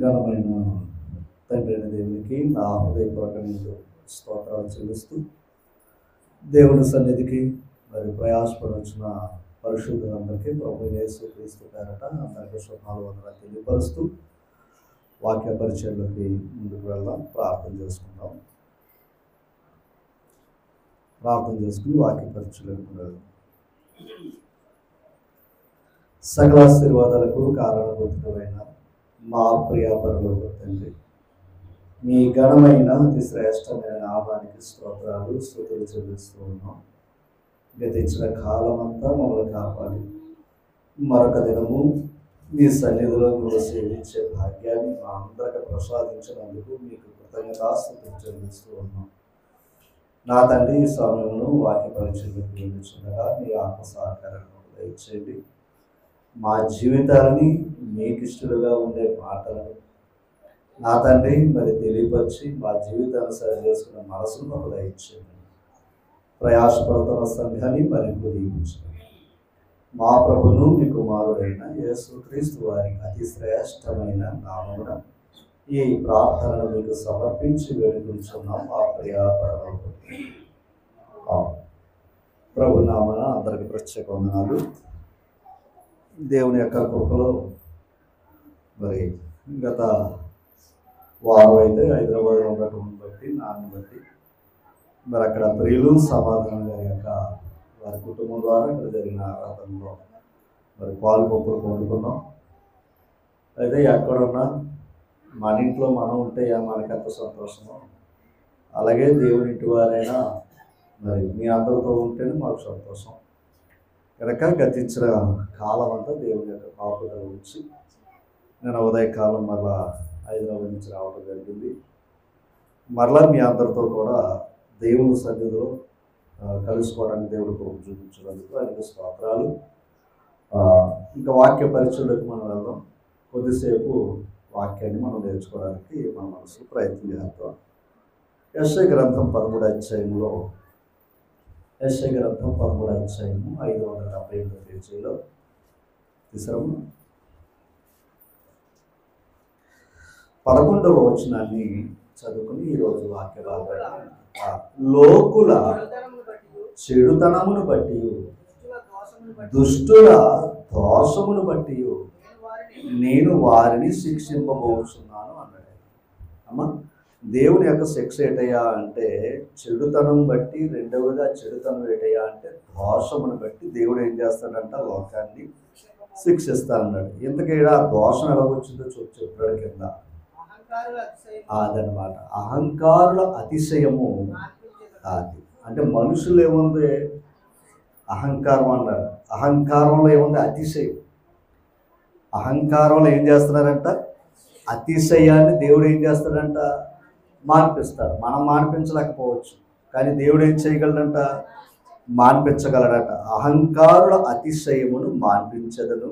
ఘనమైన తండ్రి అయిన దేవునికి నా హృదయపూర్వక స్తోత్రాలు చెల్లిస్తూ దేవుని సన్నిధికి మరి ప్రయాసపడి వచ్చిన పరిశుద్ధులందరికీ ప్రభు యేసు క్రీస్తు పేరట అందరికీ శుభాలు వందనాలు తెలియపరుస్తూ వాక్య పరిచయంలోకి ముందుకు వెళ్దాం. ప్రార్థన చేసుకుని వాక్య పరిచయంలోకి వెళ్దాం. సకల ఆశీర్వాదాలకు కారణభూతుడైన మా ప్రియ పరలోక తండ్రి, మీ ఘనమైన అతి శ్రేష్టమైన నామానికి స్తోత్రాలు స్తుతులు చెల్లిస్తూ ఉన్నాం. గతించిన కాలం అంతా మమ్మల్ని కాపాడి మరొక దినము మీ సన్నిధిలో మీరు సేవించే భాగ్యాన్ని మా అందరికి ప్రసాదించినందుకు మీకు కృతజ్ఞతాస్తుతులు చెల్లిస్తూ ఉన్నాం. నా తండ్రి, ఈ సమయంలో వాక్య పరిచయం ఉపయోగించుండగా మీ ఆత్మ సహకారాన్ని దయచేయండి. మా జీవితాన్ని మీకు ఇష్టలుగా ఉండే మాటలను నా తండ్రి మరి తెలియపరిచి మా జీవితాన్ని సరి చేసుకున్న మనసును మాకు దయచేయండి. ప్రయాసపడుతున్న సంఘాన్ని మరి దీవించండి. మా ప్రభును మీ కుమారుడైన యేసుక్రీస్తు వారి అతి శ్రేష్టమైన నామమున ఈ ప్రార్థనను మీకు సమర్పించి వేడుకుంటున్నాం. మా ప్రియ పరలోక ప్రభు నామన అందరికి ప్రత్యేక వందనాలు. దేవుని యొక్క కృపలో మరి గత వారం అయితే హైదరాబాద్లో ఉండటం బట్టి నాన్న బట్టి మరి అక్కడ ప్రియులు సమాధానం గారి యొక్క వారి కుటుంబం ద్వారా ఇక్కడ జరిగిన ఆరాధనలో మరి పాలు పప్పులు పొందుకున్నాం. అయితే ఎక్కడున్నా మన ఇంట్లో మనం ఉంటే మనకి ఎంత సంతోషమో, అలాగే దేవుని ఇంటి వారైనా మరి మీ అందరితో ఉంటేనే మాకు సంతోషం. కనుక గతించిన కాలం అంతా దేవుని యొక్క కాపుదల ఉంచి నేను ఉదయకాలం మరలా హైదరాబాద్ నుంచి రావడం జరిగింది. మరలా మీ అందరితో కూడా దేవుని సన్నిధిలో కలుసుకోవడానికి దేవుడు కోపం చూపించినందుకు ఆయనకు స్తోత్రాలు. ఇంకా వాక్య పరిచయంలోకి మనం వెళ్దాం. కొద్దిసేపు వాక్యాన్ని మనం నేర్చుకోవడానికి మన మనసు ప్రయత్నం చేద్దాం. యెషయా గ్రంథం 13వ అధ్యాయంలో 578వ పేజీలో తీసాము. 11వ వచనాన్ని చదువుకుని ఈరోజు వాక్య భాగాన్ని లోకుల చెడుతనమును బట్టి దుష్టుల దోషమును బట్టి నేను వారిని శిక్షింపబోతున్నాను అన్నాడు. అమ్మా, దేవుని యొక్క శిక్ష ఏటయ్యా అంటే చెడుతనం బట్టి, రెండవదిగా చెడుతనం ఏటయ్యా అంటే దోషమును బట్టి దేవుడు ఏం చేస్తాడంట, లోకాన్ని శిక్షిస్తా అన్నాడు. ఇంతకైనా ఆ దోషం ఎలా వచ్చిందో చెప్పాడు కింద. అదనమాట అహంకారుల అతిశయము. అది అంటే మనుషులు ఏముంది, అహంకారం అన్నారు. అహంకారంలో ఏముంది, అతిశయం. అహంకారంలో ఏం చేస్తున్నారంట, అతిశయాన్ని దేవుడు ఏం చేస్తాడంట, మాన్పిస్తాడు. మనం మాన్పించలేకపోవచ్చు, కానీ దేవుడు ఏం చేయగలడంట, మాన్పించగలడట. అహంకారుల అతిశయమును మాన్పించదను,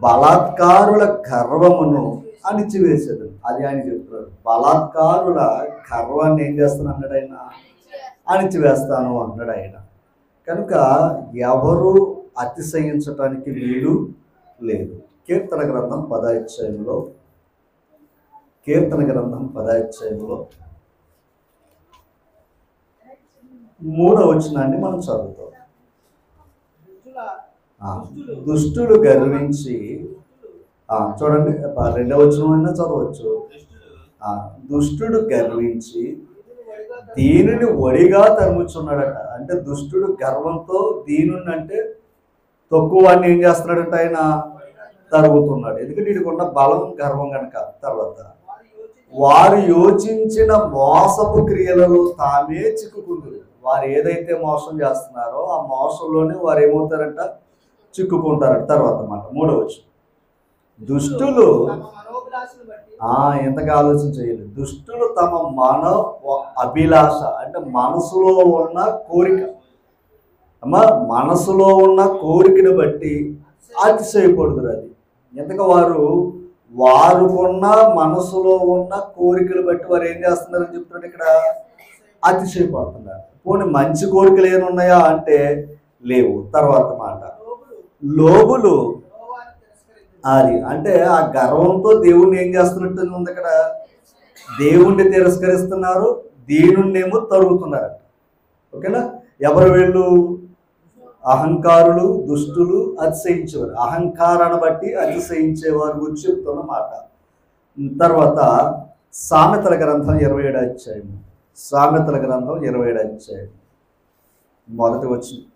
బలాత్కారుల గర్వమును అణిచివేసేదను. అది ఆయన చెప్తున్నాడు. బలాత్కారుల గర్వాన్ని ఏం చేస్తాను అన్నాడు ఆయన, అణిచివేస్తాను అన్నాడు ఆయన. కనుక ఎవరు అతిశయించటానికి వీలు లేదు. కీర్తన గ్రంథం 10వ అధ్యాయంలో 3వ వచనాన్ని మనం చదువుతాం. దుష్టులు గర్వించి, చూడండి 2వ వచనం అయినా చదవచ్చు. దుష్టుడు గర్వించి దీనిని ఒడిగా తరుముచున్నాడట. అంటే దుష్టుడు గర్వంతో దీనుని అంటే తక్కువ వాడిని ఏం చేస్తున్నాడంటే ఆయన తరుగుతున్నాడు. ఎందుకంటే వీడికున్న బలం గర్వం కనుక. తర్వాత వారు యోచించిన మోసపు క్రియలలో తామే చిక్కుకుంటారు. వారు ఏదైతే మోసం చేస్తున్నారో ఆ మోసంలోనే వారు ఏమవుతారంట, చిక్కుకుంటారంట. తర్వాత మాట 3వ వచనం, దుష్టులు ఎంతగా ఆలోచన చేయలేదు. దుష్టులు తమ అభిలాష అంటే మనసులో ఉన్న కోరిక, మనసులో ఉన్న కోరికను బట్టి అతిశయపడుతురు. అది ఎంతగా వారుకున్న మనసులో ఉన్న కోరికలు బట్టి వారు ఏం చేస్తున్నారని చెప్తున్నాడు ఇక్కడ, అతిశయపడుతున్నారు. పోనీ మంచి కోరికలు ఏమున్నాయా అంటే లేవు. తర్వాత మాట, లోబులు అది అంటే ఆ గర్వంతో దేవుణ్ణి ఏం చేస్తున్నట్టు ఉంది అక్కడ, దేవుణ్ణి తిరస్కరిస్తున్నారు, దీనుణ్ణేమో తరుగుతున్నారట. ఓకేనా? ఎవరు వీళ్ళు? అహంకారులు, దుష్టులు, అతిశయించేవారు. అహంకారాన్ని బట్టి అతిశయించేవారు గురించి చెప్తున్న మాట. తర్వాత సామెతల గ్రంథం 27వ అధ్యాయం. సామెతల గ్రంథం 27వ అధ్యాయం మొదటి వచ్చింది.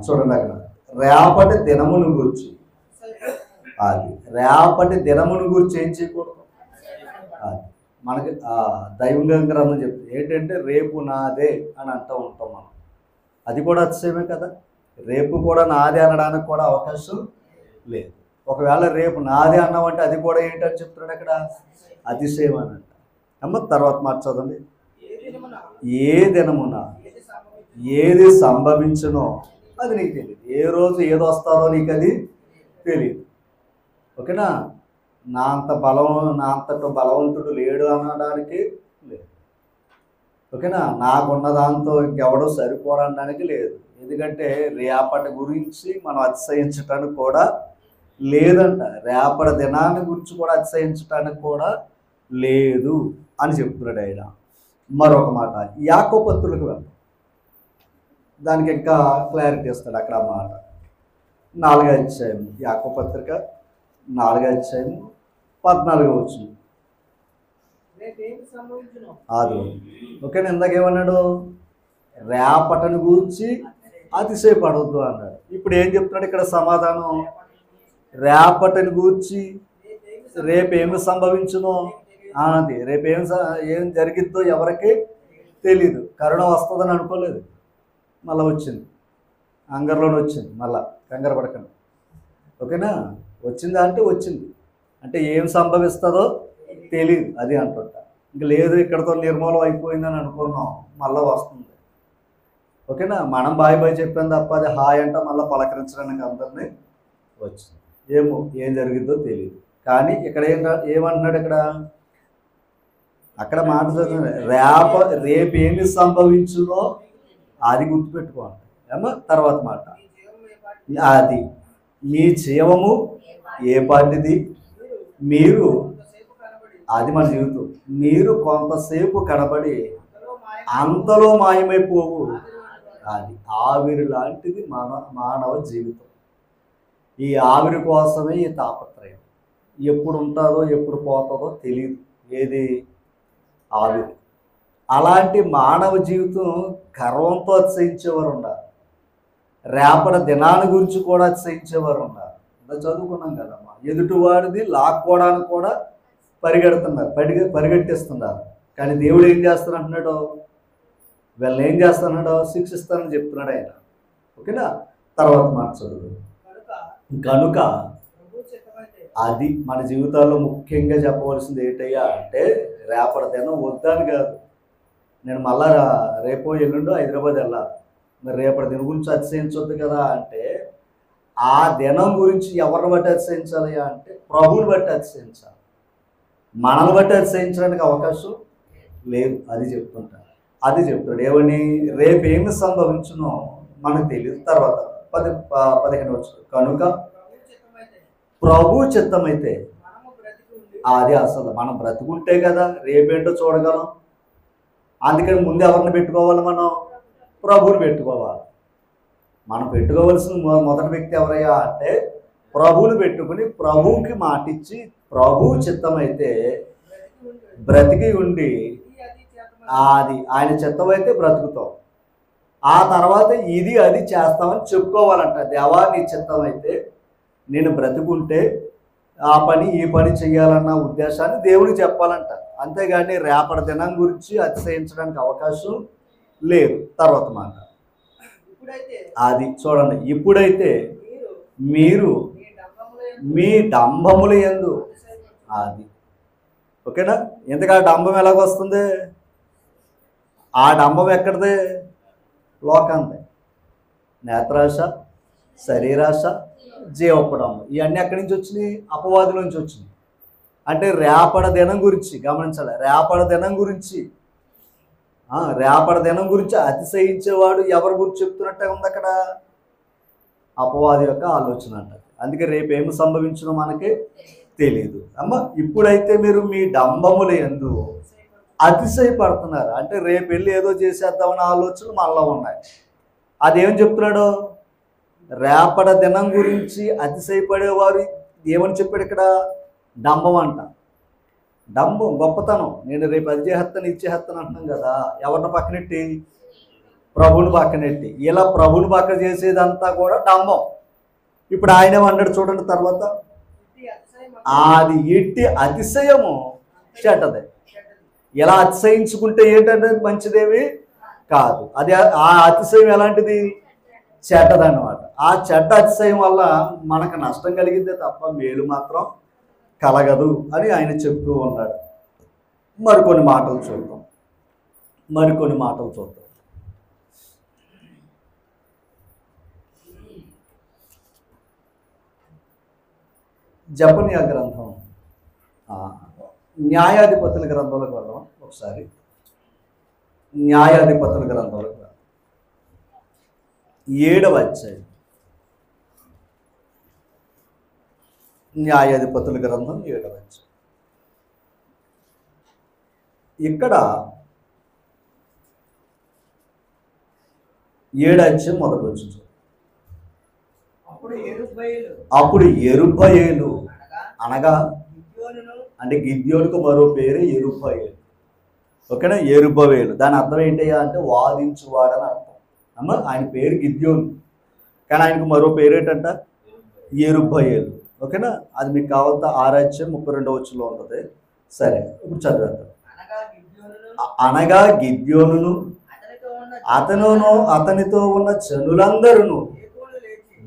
చూడండి అక్కడ, రేపటి దినమును గురించి. అది రేపటి దినమును గురించి ఏం చేయకూడదు. అది మనకి దైవ గ్రంథం చెప్తుంది ఏంటంటే రేపు నాదే అని అంటూ ఉంటాం మనం. అది కూడా అతిశయమే కదా. రేపు కూడా నాదే అనడానికి కూడా అవకాశం లేదు. ఒకవేళ రేపు నాదే అన్నామంటే అది కూడా ఏంటని చెప్తున్నాడు అక్కడ, అతిశయం అని అంట. అమ్మ తర్వాత మాట చదవండి. ఏ దినమున ఏది సంభవించునో అది నీకు తెలియదు. ఏ రోజు ఏది వస్తుందో నీకు అది తెలియదు. ఓకేనా? నా అంతటి బలవంతుడు లేడు అనడానికి లేదు. ఓకేనా? నాకున్న దాంతో ఇంకెవడో సరిపోవడానికి లేదు. ఎందుకంటే రేపటి గురించి మనం అతిశయించటానికి కూడా లేదంట. రేపటి దినాన్ని గురించి కూడా అతిశయించటానికి కూడా లేదు అని చెప్తున్నాడు ఆయన. మరొక మాట యాకోబు పత్రికకు వెళ్తాం, దానికి ఇంకా క్లారిటీ ఇస్తాడు అక్కడ ఆ మాట. 4వ అధ్యాయం, యాకోబు పత్రిక 4వ అధ్యాయం 14వ వచనం. అది ఓకేనా? ఇందాకేమన్నాడు? రేపటిని గురించి అతిశయపడవద్దు అన్నాడు. ఇప్పుడు ఏం చెప్తున్నాడు ఇక్కడ సమాధానం? రేపటిని గూర్చి రేపేమి సంభవించునో, అది ఏం జరిగిద్దో ఎవరికి తెలీదు. కరోనా వస్తుందని అనుకోలేదు, మళ్ళీ వచ్చింది. అంగర్లోనే వచ్చింది, మళ్ళా కంగారు పడకండి. ఓకేనా? వచ్చిందా అంటే వచ్చింది. అంటే ఏం సంభవిస్తుందో తెలియదు అది అంటుంటా. ఇంక లేదు ఇక్కడతో నిర్మూలం అయిపోయిందని అనుకున్నాం, మళ్ళీ వస్తుంది. ఓకేనా? మనం బాయ్ బాయ్ చెప్పాను తప్ప అది హాయ్ అంట మళ్ళీ పలకరించడానికి అందరినీ వచ్చింది. ఏమో ఏం జరిగిద్దో తెలియదు. కానీ ఇక్కడ ఏమంటున్నాడు ఇక్కడ, అక్కడ మాట చదువుతుంది, రేపేమి సంభవించునో అది గుర్తుపెట్టుకోండి. ఏమో తర్వాత మాట, అది మీ జీవము ఏ పాటిది, మీరు అది మన జీవితం, మీరు కొంతసేపు కనబడి అంతలో మాయమైపోవు. అది ఆవిరి లాంటిది మానవ జీవితం. ఈ ఆవిరి కోసమే ఈ తాపత్రయం. ఎప్పుడు ఉంటుందో ఎప్పుడు పోతుందో తెలియదు. ఏది? ఆవిరి. అలాంటి మానవ జీవితం గర్వంతో అతిశయించేవారు ఉన్నారు. రేపటి దినాన్ని గురించి కూడా అతిశయించేవారు ఉన్నారు. ఇలా చదువుకున్నాం కదమ్మా. ఎదుటివాడిది లాక్కోవడానికి కూడా పరిగెట్టిస్తున్నారు. కానీ దేవుడు ఏం చేస్తానంటున్నాడు? వీళ్ళని ఏం చేస్తానన్నాడో శిక్షిస్తానని చెప్తున్నాడు ఆయన. ఓకేనా? తర్వాత మాట చదువు. కనుక అది మన జీవితాల్లో ముఖ్యంగా చెప్పవలసింది ఏంటయ్యా అంటే, రేపటి దినం వద్దని కాదు. నేను మళ్ళా రేపో ఎల్లుండో హైదరాబాద్ వెళ్ళాలి, మరి రేపటి దినం గురించి అతిశయించొద్దు కదా అంటే, ఆ దినం గురించి ఎవరిని బట్టి అతిశయించాలి అంటే ప్రభువుని బట్టి అతిశయించాలి. మనల్ని బట్టి అతిశయించడానికి అవకాశం లేదు. అది చెప్తుంటాడు. అది చెప్తాడు ఏమని? రేపేమి సంభవించునో మనకు తెలియదు. తర్వాత 15 వచ్చాడు. కనుక ప్రభు చిత్తమైతే, అది అసలు మనం బ్రతుకుంటే కదా రేపేంటో చూడగలం. అందుకని ముందు ఎవరిని పెట్టుకోవాలి? మనం ప్రభువుని పెట్టుకోవాలి. మనం పెట్టుకోవాల్సిన మొదటి వ్యక్తి ఎవరయ్యా అంటే ప్రభువుని పెట్టుకుని ప్రభువుకి మాటిచ్చి ప్రభు చిత్తమైతే బ్రతికి ఉండి, అది ఆయన చిత్తమైతే బ్రతుకుతాం. ఆ తర్వాత ఇది అది చేస్తామని చెప్పుకోవాలంట. దేవా నీ చిత్తమైతే నేను బ్రతుకుంటే ఆ పని ఈ పని చెయ్యాలన్న ఉద్దేశాన్ని దేవుడికి చెప్పాలంట. అంతేగాని రేపటి దినం గురించి అతిశయించడానికి అవకాశం లేదు. తర్వాత మాట, అది చూడండి. ఇప్పుడైతే మీరు మీ డంబముల యందు, అది ఓకేనా? ఎందుకు ఆ డంబం ఎలాగొస్తుంది? ఆ డంబం ఎక్కడిదే? లోకందే. నేత్రాశ, శరీరాశ, జీవపడంబం, ఇవన్నీ ఎక్కడి నుంచి వచ్చినాయి? అపవాది నుంచి వచ్చినాయి. అంటే రేపటి దినం గురించి గమనించాలి. రేపటి దినం గురించి అతిశయించేవాడు ఎవరి గురించి చెప్తున్నట్టే ఉంది అక్కడ. అపవాది యొక్క ఆలోచన అంట. అందుకే రేపు ఏమి సంభవించునో మనకి తెలియదు. అమ్మ ఇప్పుడైతే మీరు మీ డంబములు యందు అతిశయపడుతున్నారు. అంటే రేపు వెళ్ళి ఏదో చేసేద్దామనే ఆలోచనలు మనలో ఉన్నాయి. అదేం చెప్తున్నాడు? రేపటి దినం గురించి అతిశయపడేవారు ఏమని చెప్పాడు ఇక్కడ? డంబం అంట. డంబం గొప్పతనం. నేను రేపు అది చేస్తాను ఇది చేస్తాను అంటున్నాం కదా. ఎవరిని పక్కనెట్టి? ప్రభుని పక్కనెట్టి. ఇలా ప్రభుని పక్క చేసేదంతా కూడా డంబం. ఇప్పుడు ఆయన ఏమన్నాడు చూడండి తర్వాత, అది ఎట్టి అతిశయము చెడ్డదే. ఎలా అతిశయించుకుంటే ఏంటంటే మంచిదేవి కాదు. అది ఆ అతిశయం ఎలాంటిది? చెడ్డదన్నమాట. ఆ చెడ్డ అతిశయం వల్ల మనకు నష్టం కలిగితే తప్ప మేలు మాత్రం కలగదు అని ఆయన చెప్తూ ఉన్నాడు. మరికొన్ని మాటలు చూద్దాం. జెఫన్యా గ్రంథం, న్యాయాధిపతుల గ్రంథంలోకి వెళ్దాం ఒకసారి. న్యాయాధిపతుల గ్రంథంలోకి వెళ్దాం. 7వ అధ్యాయం. న్యాయాధిపతుల గ్రంథం 7వ అధ్యాయం. ఇక్కడ 7వ అధ్యాయం మొదటి వచనం. అప్పుడు యెరుబ్బయలు అనగా అంటే గిద్యోనుకు మరో పేరు యెరుబ్బయలు. ఓకేనా? యెరుబ్బయలు దాని అర్థం ఏంటయ్యా అంటే వాదించువాడని అర్థం. అమ్మ ఆయన పేరు గిద్యోను, కానీ ఆయనకు మరో పేరు ఏంటంట? యెరుబ్బయలు. ఓకేనా? అది మీకు కావాలంటే 6వ అధ్యాయం 32వ వచనంలో ఉంటుంది. సరే, ఇప్పుడు చదివేద్దాం. అనగా గిద్యోనును అతనును అతనితో ఉన్న జనులందరూ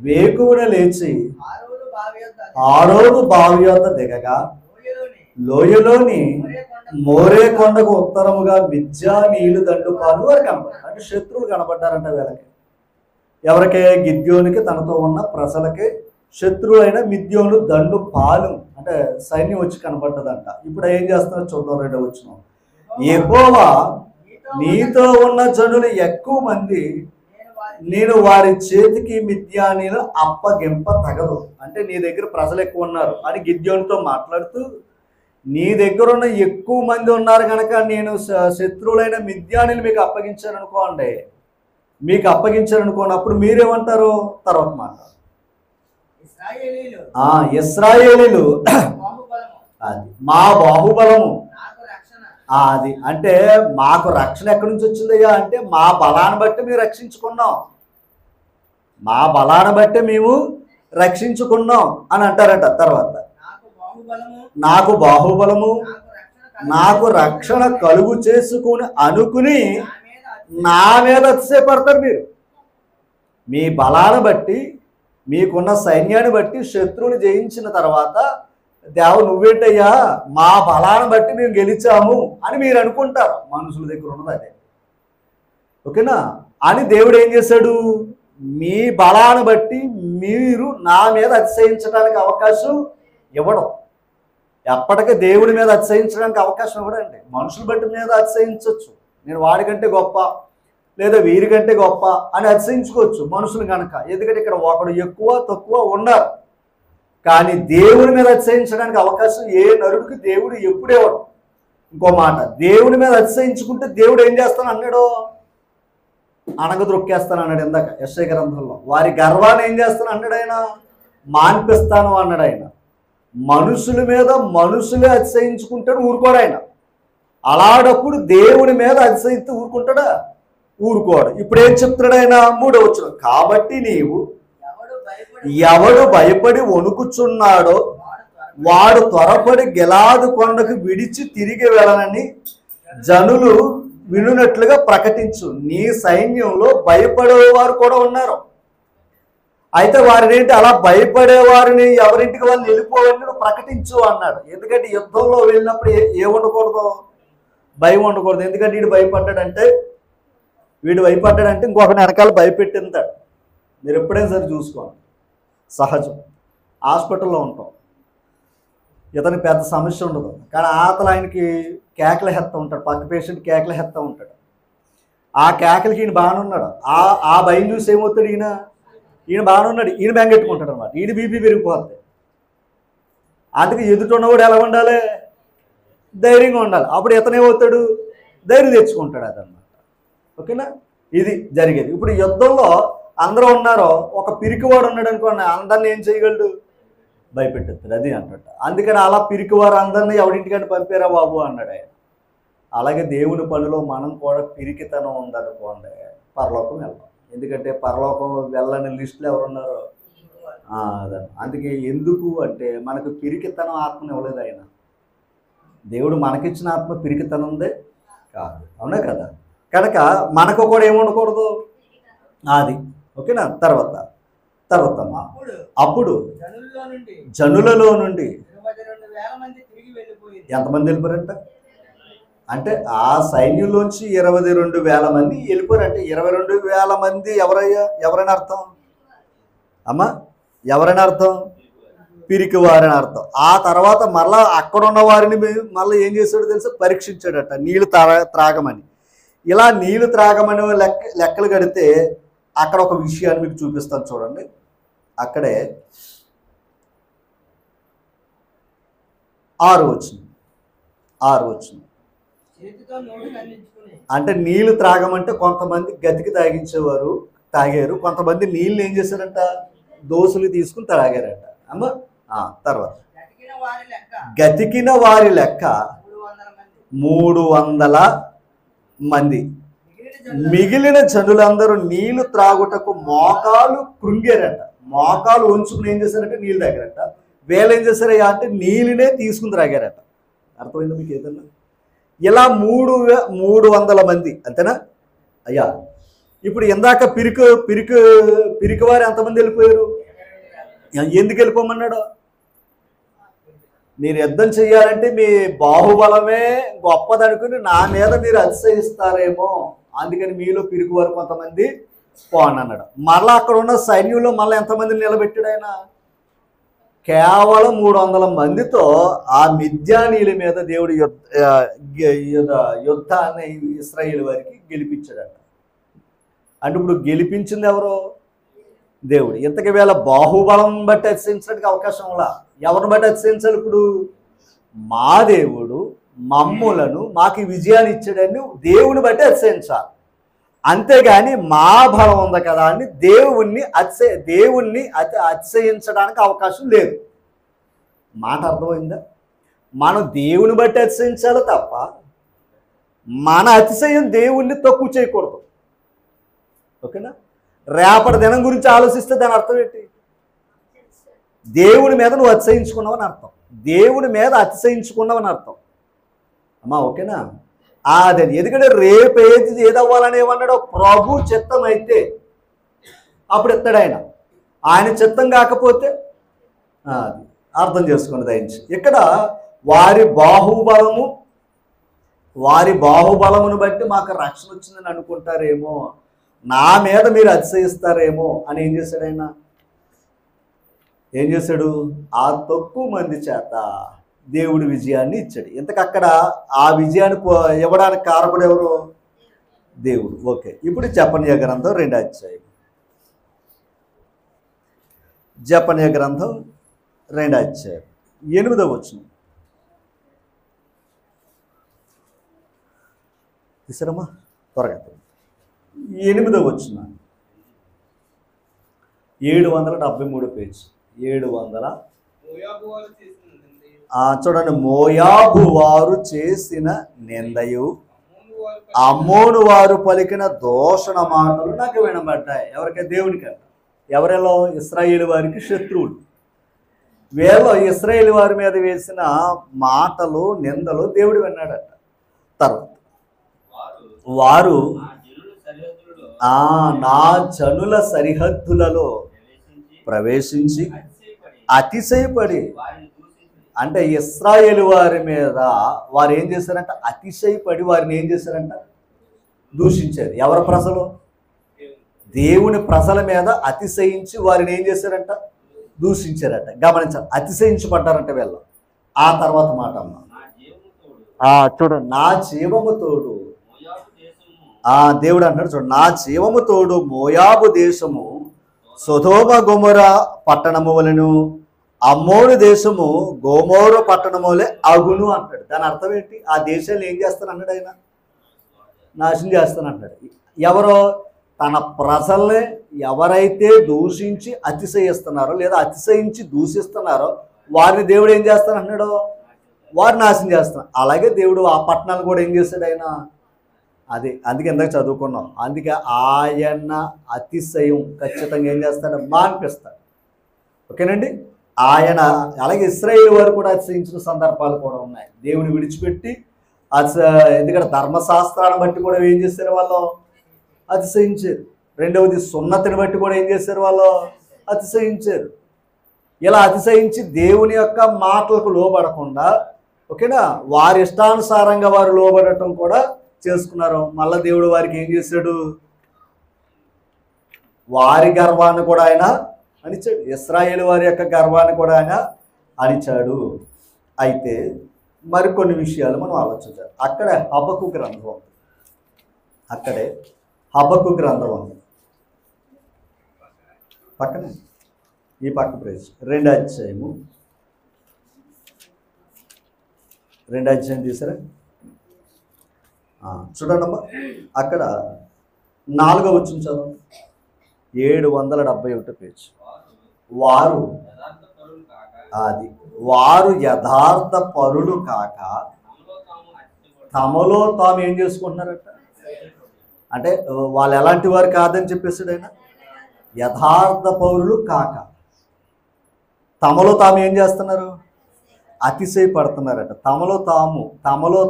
వేకువన లేచి ఆరోదు బావి యొద్ద దిగగా లోయలోని మోరే కొండకు ఉత్తరముగా మిజ్జా నీళ్లు దండుపాలు వారు కనపడ్డారు. అంటే శత్రువులు కనపడ్డారంట వీళ్ళకి. ఎవరికే? గిద్యోనికి తనతో ఉన్న ప్రజలకి శత్రువులైన మిద్యోను దండు పాలు అంటే సైన్యం వచ్చి కనపడ్డదంట. ఇప్పుడు ఏం చేస్తున్నారు చూద్దాం. 2వ వచనం. యెహోవా నీతో ఉన్న జనులు ఎక్కువ మంది, నేను వారి చేతికి మిద్యానీలు అప్పగింప తగదు. అంటే నీ దగ్గర ప్రజలు ఎక్కువ ఉన్నారు అని గిద్యోనుతో మాట్లాడుతూ, నీ దగ్గర ఉన్న ఎక్కువ మంది ఉన్నారు కనుక నేను శత్రువులైన మిద్యానీలు మీకు అప్పగించాను అప్పుడు మీరేమంటారు? తర్వాత మాట. ఇశ్రాయేలీలు అది మా బాహుబలము. అది అంటే మాకు రక్షణ ఎక్కడి నుంచి వచ్చిందయ్యా అంటే మా బలాన్ని బట్టి మేము రక్షించుకున్నాం, అని అంటారంట. తర్వాత నాకు బాహుబలము నాకు రక్షణ కలుగు చేసుకుని అనుకుని నా మీద అతిశయపడతారు. మీరు మీ బలాన్ని బట్టి మీకున్న సైన్యాన్ని బట్టి శత్రువుని జయించిన తర్వాత దేవుడు నువ్వేంటయ్యా మా బలాన్ని బట్టి మేము గెలిచాము అని మీరు అనుకుంటారు. మనుషుల దగ్గర ఉన్నది అదే. ఓకేనా? అని దేవుడు ఏం చేశాడు? మీ బలాన్ని బట్టి మీరు నా మీద అతిశయించడానికి అవకాశం ఇవ్వడం. ఎప్పటికీ దేవుడి మీద అతిశయించడానికి అవకాశం ఇవ్వడండి. మనుషుల బట్టి మీద అతిశయించవచ్చు. నేను వాడికంటే గొప్ప లేదా వీరికంటే గొప్ప అని అతిశయించుకోవచ్చు మనుషులు కనుక. ఎందుకంటే ఇక్కడ ఒకడు ఎక్కువ తక్కువ ఉన్నారు. కానీ దేవుడి మీద అతిశయించడానికి అవకాశం ఏ నరుడికి దేవుడు ఎప్పుడు ఇవ్వడు. ఇంకో మాట, దేవుడి మీద అతిశయించుకుంటే దేవుడు ఏం చేస్తాను అన్నాడు? అణగద్రొక్కేస్తాను అన్నాడు ఇందాక యెషయా గ్రంథంలో. వారి గర్వాన్ని ఏం చేస్తాను అన్నాడు ఆయన? మాన్పిస్తాను అన్నాడు ఆయన. మనుషుల మీద మనుషులే అతిశయించుకుంటాడు, ఊరుకోడు ఆయన. అలాడప్పుడు దేవుడి మీద అతిశయిస్తే ఊరుకుంటాడా? ఊరుకోడు. ఇప్పుడు ఏం చెప్తున్నాడు ఆయన? 3వ వచనం. కాబట్టి నీవు ఎవడు భయపడి వణుకుచున్నాడో వాడు త్వరపడి గిలాదు కొండకు విడిచి తిరిగి వెళ్ళనని జనులు వినున్నట్లుగా ప్రకటించు. నీ సైన్యంలో భయపడేవారు కూడా ఉన్నారు. అయితే వారిని ఏంటి అలా భయపడేవారిని ఎవరింటికి వాళ్ళు వెళ్ళిపోవాలని ప్రకటించు అన్నాడు. ఎందుకంటే యుద్ధంలో వెళ్ళినప్పుడు ఏ ఉండకూడదు? భయం ఉండకూడదు. ఎందుకంటే వీడు భయపడ్డాడంటే ఇంకొకరిని వెనకాల భయపెట్టింతాడు. మీరు ఎప్పుడైనా సరే చూసుకోండి. సహజం. హాస్పిటల్లో ఉంటాం, ఇతనికి పెద్ద సమస్య ఉండదు, కానీ ఆతల ఆయనకి కేకలు హెత్తా ఉంటాడు. పక్క పేషెంట్ కేకలు హెత్తా ఉంటాడు. ఆ కేకలకి ఈయన బాగానే ఉన్నాడు. ఆ భయం చూసి ఏమవుతాడు? ఈయన ఈయన బాగానే ఉన్నాడు, ఈయన బెంగెట్టుకుంటాడు అనమాట, ఈయన బీపీ పెరిగిపోతుంది. అందుకే ఎదుటిన్నవాడు ఎలా ఉండాలి? ధైర్యంగా ఉండాలి. అప్పుడు ఇతనేమవుతాడు? ధైర్యం తెచ్చుకుంటాడు అదనమాట. ఓకేనా? ఇది జరిగేది. ఇప్పుడు యుద్ధంలో అందరూ ఉన్నారో, ఒక పిరికివాడు ఉన్నాడు అనుకోండి, అందరిని ఏం చేయగలడు? భయపెట్టేస్తాడు. అది అంటాడు. అందుకని అలా పిరికివారు అందరినీ ఎవడింటికంటే పంపారా బాబు అన్నాడు ఆయన. అలాగే దేవుని పనిలో మనం కూడా పిరికితనం ఉందనుకోండి, పరలోకం వెళ్దాం. ఎందుకంటే పరలోకంలో వెళ్ళని లిస్టులో ఎవరున్నారో అదే. అందుకే ఎందుకు అంటే మనకు పిరికితనం ఆత్మని ఇవ్వలేదు ఆయన. దేవుడు మనకిచ్చిన ఆత్మ పిరికితనందే కాదు. అవునా కదా? కనుక మనకు కూడా ఏముండకూడదు అది. ఓకేనా? తర్వాత అప్పుడు జనులలో నుండి ఎంతమంది వెళ్ళిపోయారంట? అంటే ఆ సైన్యంలోంచి 22,000 మంది వెళ్ళిపోయారంటే 22,000 మంది ఎవరైనా అర్థం అమ్మా? ఎవరైనా అర్థం? పిరికి వారని అర్థం. ఆ తర్వాత మళ్ళా అక్కడ ఉన్న వారిని మళ్ళీ ఏం చేశాడో తెలుసా? పరీక్షించాడట, నీళ్లు త్రాగమని. ఇలా నీళ్లు త్రాగమని లెక్కలు కడితే అక్కడ ఒక విషయాన్ని మీకు చూపిస్తాను చూడండి. అక్కడే 6 వచ్చింది. అంటే నీళ్లు త్రాగమంటే కొంతమంది గతికి తాగారు, కొంతమంది నీళ్ళు ఏం చేశారంట? దోసులు తీసుకుని తాగారంట. అమ్మ తర్వాత గతికిన వారి లెక్క 300 మంది. మిగిలిన జనులందరూ నీళ్లు త్రాగుటకు మోకాలు కృంగారంట. మోకాలు ఉంచుకుని ఏం చేశారంటే నీళ్ళు తాగారంట. వీళ్ళు ఏం చేశారయ్యా అంటే నీళ్ళనే తీసుకుని త్రాగారట. అర్థమైందా మీకు ఏదన్నా? ఇలా 300 మంది, అంతేనా అయ్యా? ఇప్పుడు ఇందాక పిరికివారు ఎంతమంది వెళ్ళిపోయారు? ఎందుకు వెళ్ళిపోమన్నాడు? మీరు యుద్ధం చెయ్యాలంటే మీ బాహుబలమే గొప్పదనుకుని నా మీద మీరు అతిశయిస్తారేమో, అందుకని మీలో పిరికివారు కొంతమంది పోండి అన్నాడు. మళ్ళీ అక్కడ ఉన్న సైన్యంలో మళ్ళీ ఎంతమందిని నిలబెట్టాడు ఆయన? కేవలం 300 మందితో ఆ మిద్యానీయుల మీద దేవుడు యుద్ధాన్ని ఇశ్రాయేలు వారికి గెలిపించాడట. అంటే ఇప్పుడు గెలిపించింది ఎవరు? దేవుడు. ఇంతకి వేళ బాహుబలం బట్టి అతిశయించడానికి అవకాశం ఉందా? ఎవరిని బట్టి అతిశయించాలి? ఇప్పుడు మా దేవుడు మాకు విజయాన్ని ఇచ్చాడని దేవుని బట్టి అతిశయించాలి. అంతేగాని మా బలం ఉంది కదా అని దేవుణ్ణి అతిశయించడానికి అవకాశం లేదు. మాట అర్థమైందా? మనం దేవుని బట్టి అతిశయించాలి తప్ప మన అతిశయం దేవుణ్ణి తక్కువ చేయకూడదు. ఓకేనా? రేపటి దినం గురించి ఆలోచిస్తే దాని అర్థం ఏంటి? దేవుని మీద నువ్వు అతిశయించుకున్నావని అర్థం, దేవుని మీద అతిశయించుకున్నావని అర్థం అమ్మా. ఓకేనా? అదే. ఎందుకంటే రేపు ఏదవ్వాలని ఏమన్నాడో, ప్రభు చిత్తం అయితే అప్పుడు ఎత్తాడు ఆయన. ఆయన చిత్తం కాకపోతే అది అర్థం చేసుకోండి దయించి. ఇక్కడ వారి బాహుబలమును బట్టి మాకు రక్షణ వచ్చిందని అనుకుంటారేమో, నా మీద మీరు అతిశయిస్తారేమో అని ఏం చేశాడు ఆయన? ఏం చేశాడు? ఆ తక్కువ మంది చేత దేవుడి విజయాన్ని ఇచ్చాడు. ఇంతకు అక్కడ ఆ విజయాన్ని ఇవ్వడానికి కారకుడు ఎవరు? దేవుడు. ఓకే. ఇప్పుడు జపన్య గ్రంథం 2వ అధ్యాయం. జపన్య గ్రంథం 2వ అధ్యాయం 8వ వచనం తీసారమ్మా త్వరగా. 8వ వచనం 773 పేజ్. 700 చూడండి. మోయాబు వారు చేసిన నిందయు అమ్మోను వారు పలికిన దూషణ మాటలు నాకు వినబడ్డాయి. ఎవరికై? దేవునికి. ఎవరిలో? ఇశ్రాయేలు వారికి శత్రువులు. వీళ్ళు ఇశ్రాయేలు వారి మీద వేసిన మాటలు నిందలు దేవుడు విన్నాడట. తర్వాత వారు నా జనుల సరిహద్దులలో ప్రవేశించి అతిశయపడి, అంటే ఇశ్రాయేలు వారి మీద వారు ఏం చేశారంట? అతిశయపడి వారిని ఏం చేశారంట? దూషించారు. ఎవరి ప్రజలు? దేవుని ప్రజల మీద అతిశయించి వారిని ఏం చేశారంట? దూషించారట. గమనించాలి, అతిశయించబడ్డారంట వీళ్ళు. ఆ తర్వాత మాట అమ్మ చూడండి. నా జీవము తోడు దేవుడు అంటాడు చూడండి, నా జీవము తోడు మోయాబు దేశము సొదొమ గొమొర పట్టణము వలెను అమ్మోను దేశము గోమోర పట్టణము వలె అగును అంటాడు. దాని అర్థం ఏంటి? ఆ దేశాన్ని ఏం చేస్తాను అన్నాడు ఆయన? నాశనం చేస్తాను అంటాడు. ఎవరో తన ప్రజల్ని ఎవరైతే దూషించి అతిశయిస్తున్నారో లేదా అతిశయించి దూషిస్తున్నారో వారిని దేవుడు ఏం చేస్తాను అన్నాడు? వారిని నాశనం చేస్తున్నాడు. అలాగే దేవుడు ఆ పట్టణాలు కూడా ఏం చేశాడు ఆయన? అది అందుకే ఇందాక చదువుకున్నాం. అందుకే ఆయన అతిశయం ఖచ్చితంగా ఏం చేస్తాడు? మాన్పిస్తాడు. ఓకేనండి. ఆయన అలాగే ఇశ్రాయేలు వారు కూడా అతిశయించిన సందర్భాలు కూడా ఉన్నాయి. దేవుని విడిచిపెట్టి ఎందుకంటే ధర్మశాస్త్రాన్ని బట్టి కూడా ఏం చేశారు వాళ్ళు? అతిశయించారు. రెండవది సున్నతిని బట్టి కూడా ఏం చేశారు వాళ్ళు? అతిశయించారు. ఇలా అతిశయించి దేవుని యొక్క మాటలకు లోబడకుండా, ఓకేనా, వారి ఇష్టానుసారంగా వారు లోబడటం కూడా చేసుకున్నారు. మళ్ళీ దేవుడు వారికి ఏం చేశాడు? వారి గర్వాన్ని కూడా ఆయన అణిచాడు. ఇశ్రాయేలు వారి యొక్క గర్వాన్ని కూడా ఆయన అణిచాడు. అయితే మరికొన్ని విషయాలు మనం ఆలోచించాలి. అక్కడే హబక్కు గ్రంథం ఉంది. అక్కడే హబక్కు గ్రంథం ఉంది. పక్కనే ఈ పక్క ప్రేజ్ 2వ అధ్యాయము 2వ అధ్యాయం తీసారా? చూడండమ్మా, అక్కడ 4వ వచనం చదవండి. 771 పేజ్. వారు యథార్థ పరులు కాక తమలో తాము ఏం చేసుకుంటున్నారట? అంటే వాళ్ళు ఎలాంటి వారు కాదని చెప్పేసాడు ఆయన. యథార్థ పౌరులు కాక తమలో తాము ఏం చేస్తున్నారు? అతిశయపడుతున్నారట. తమలో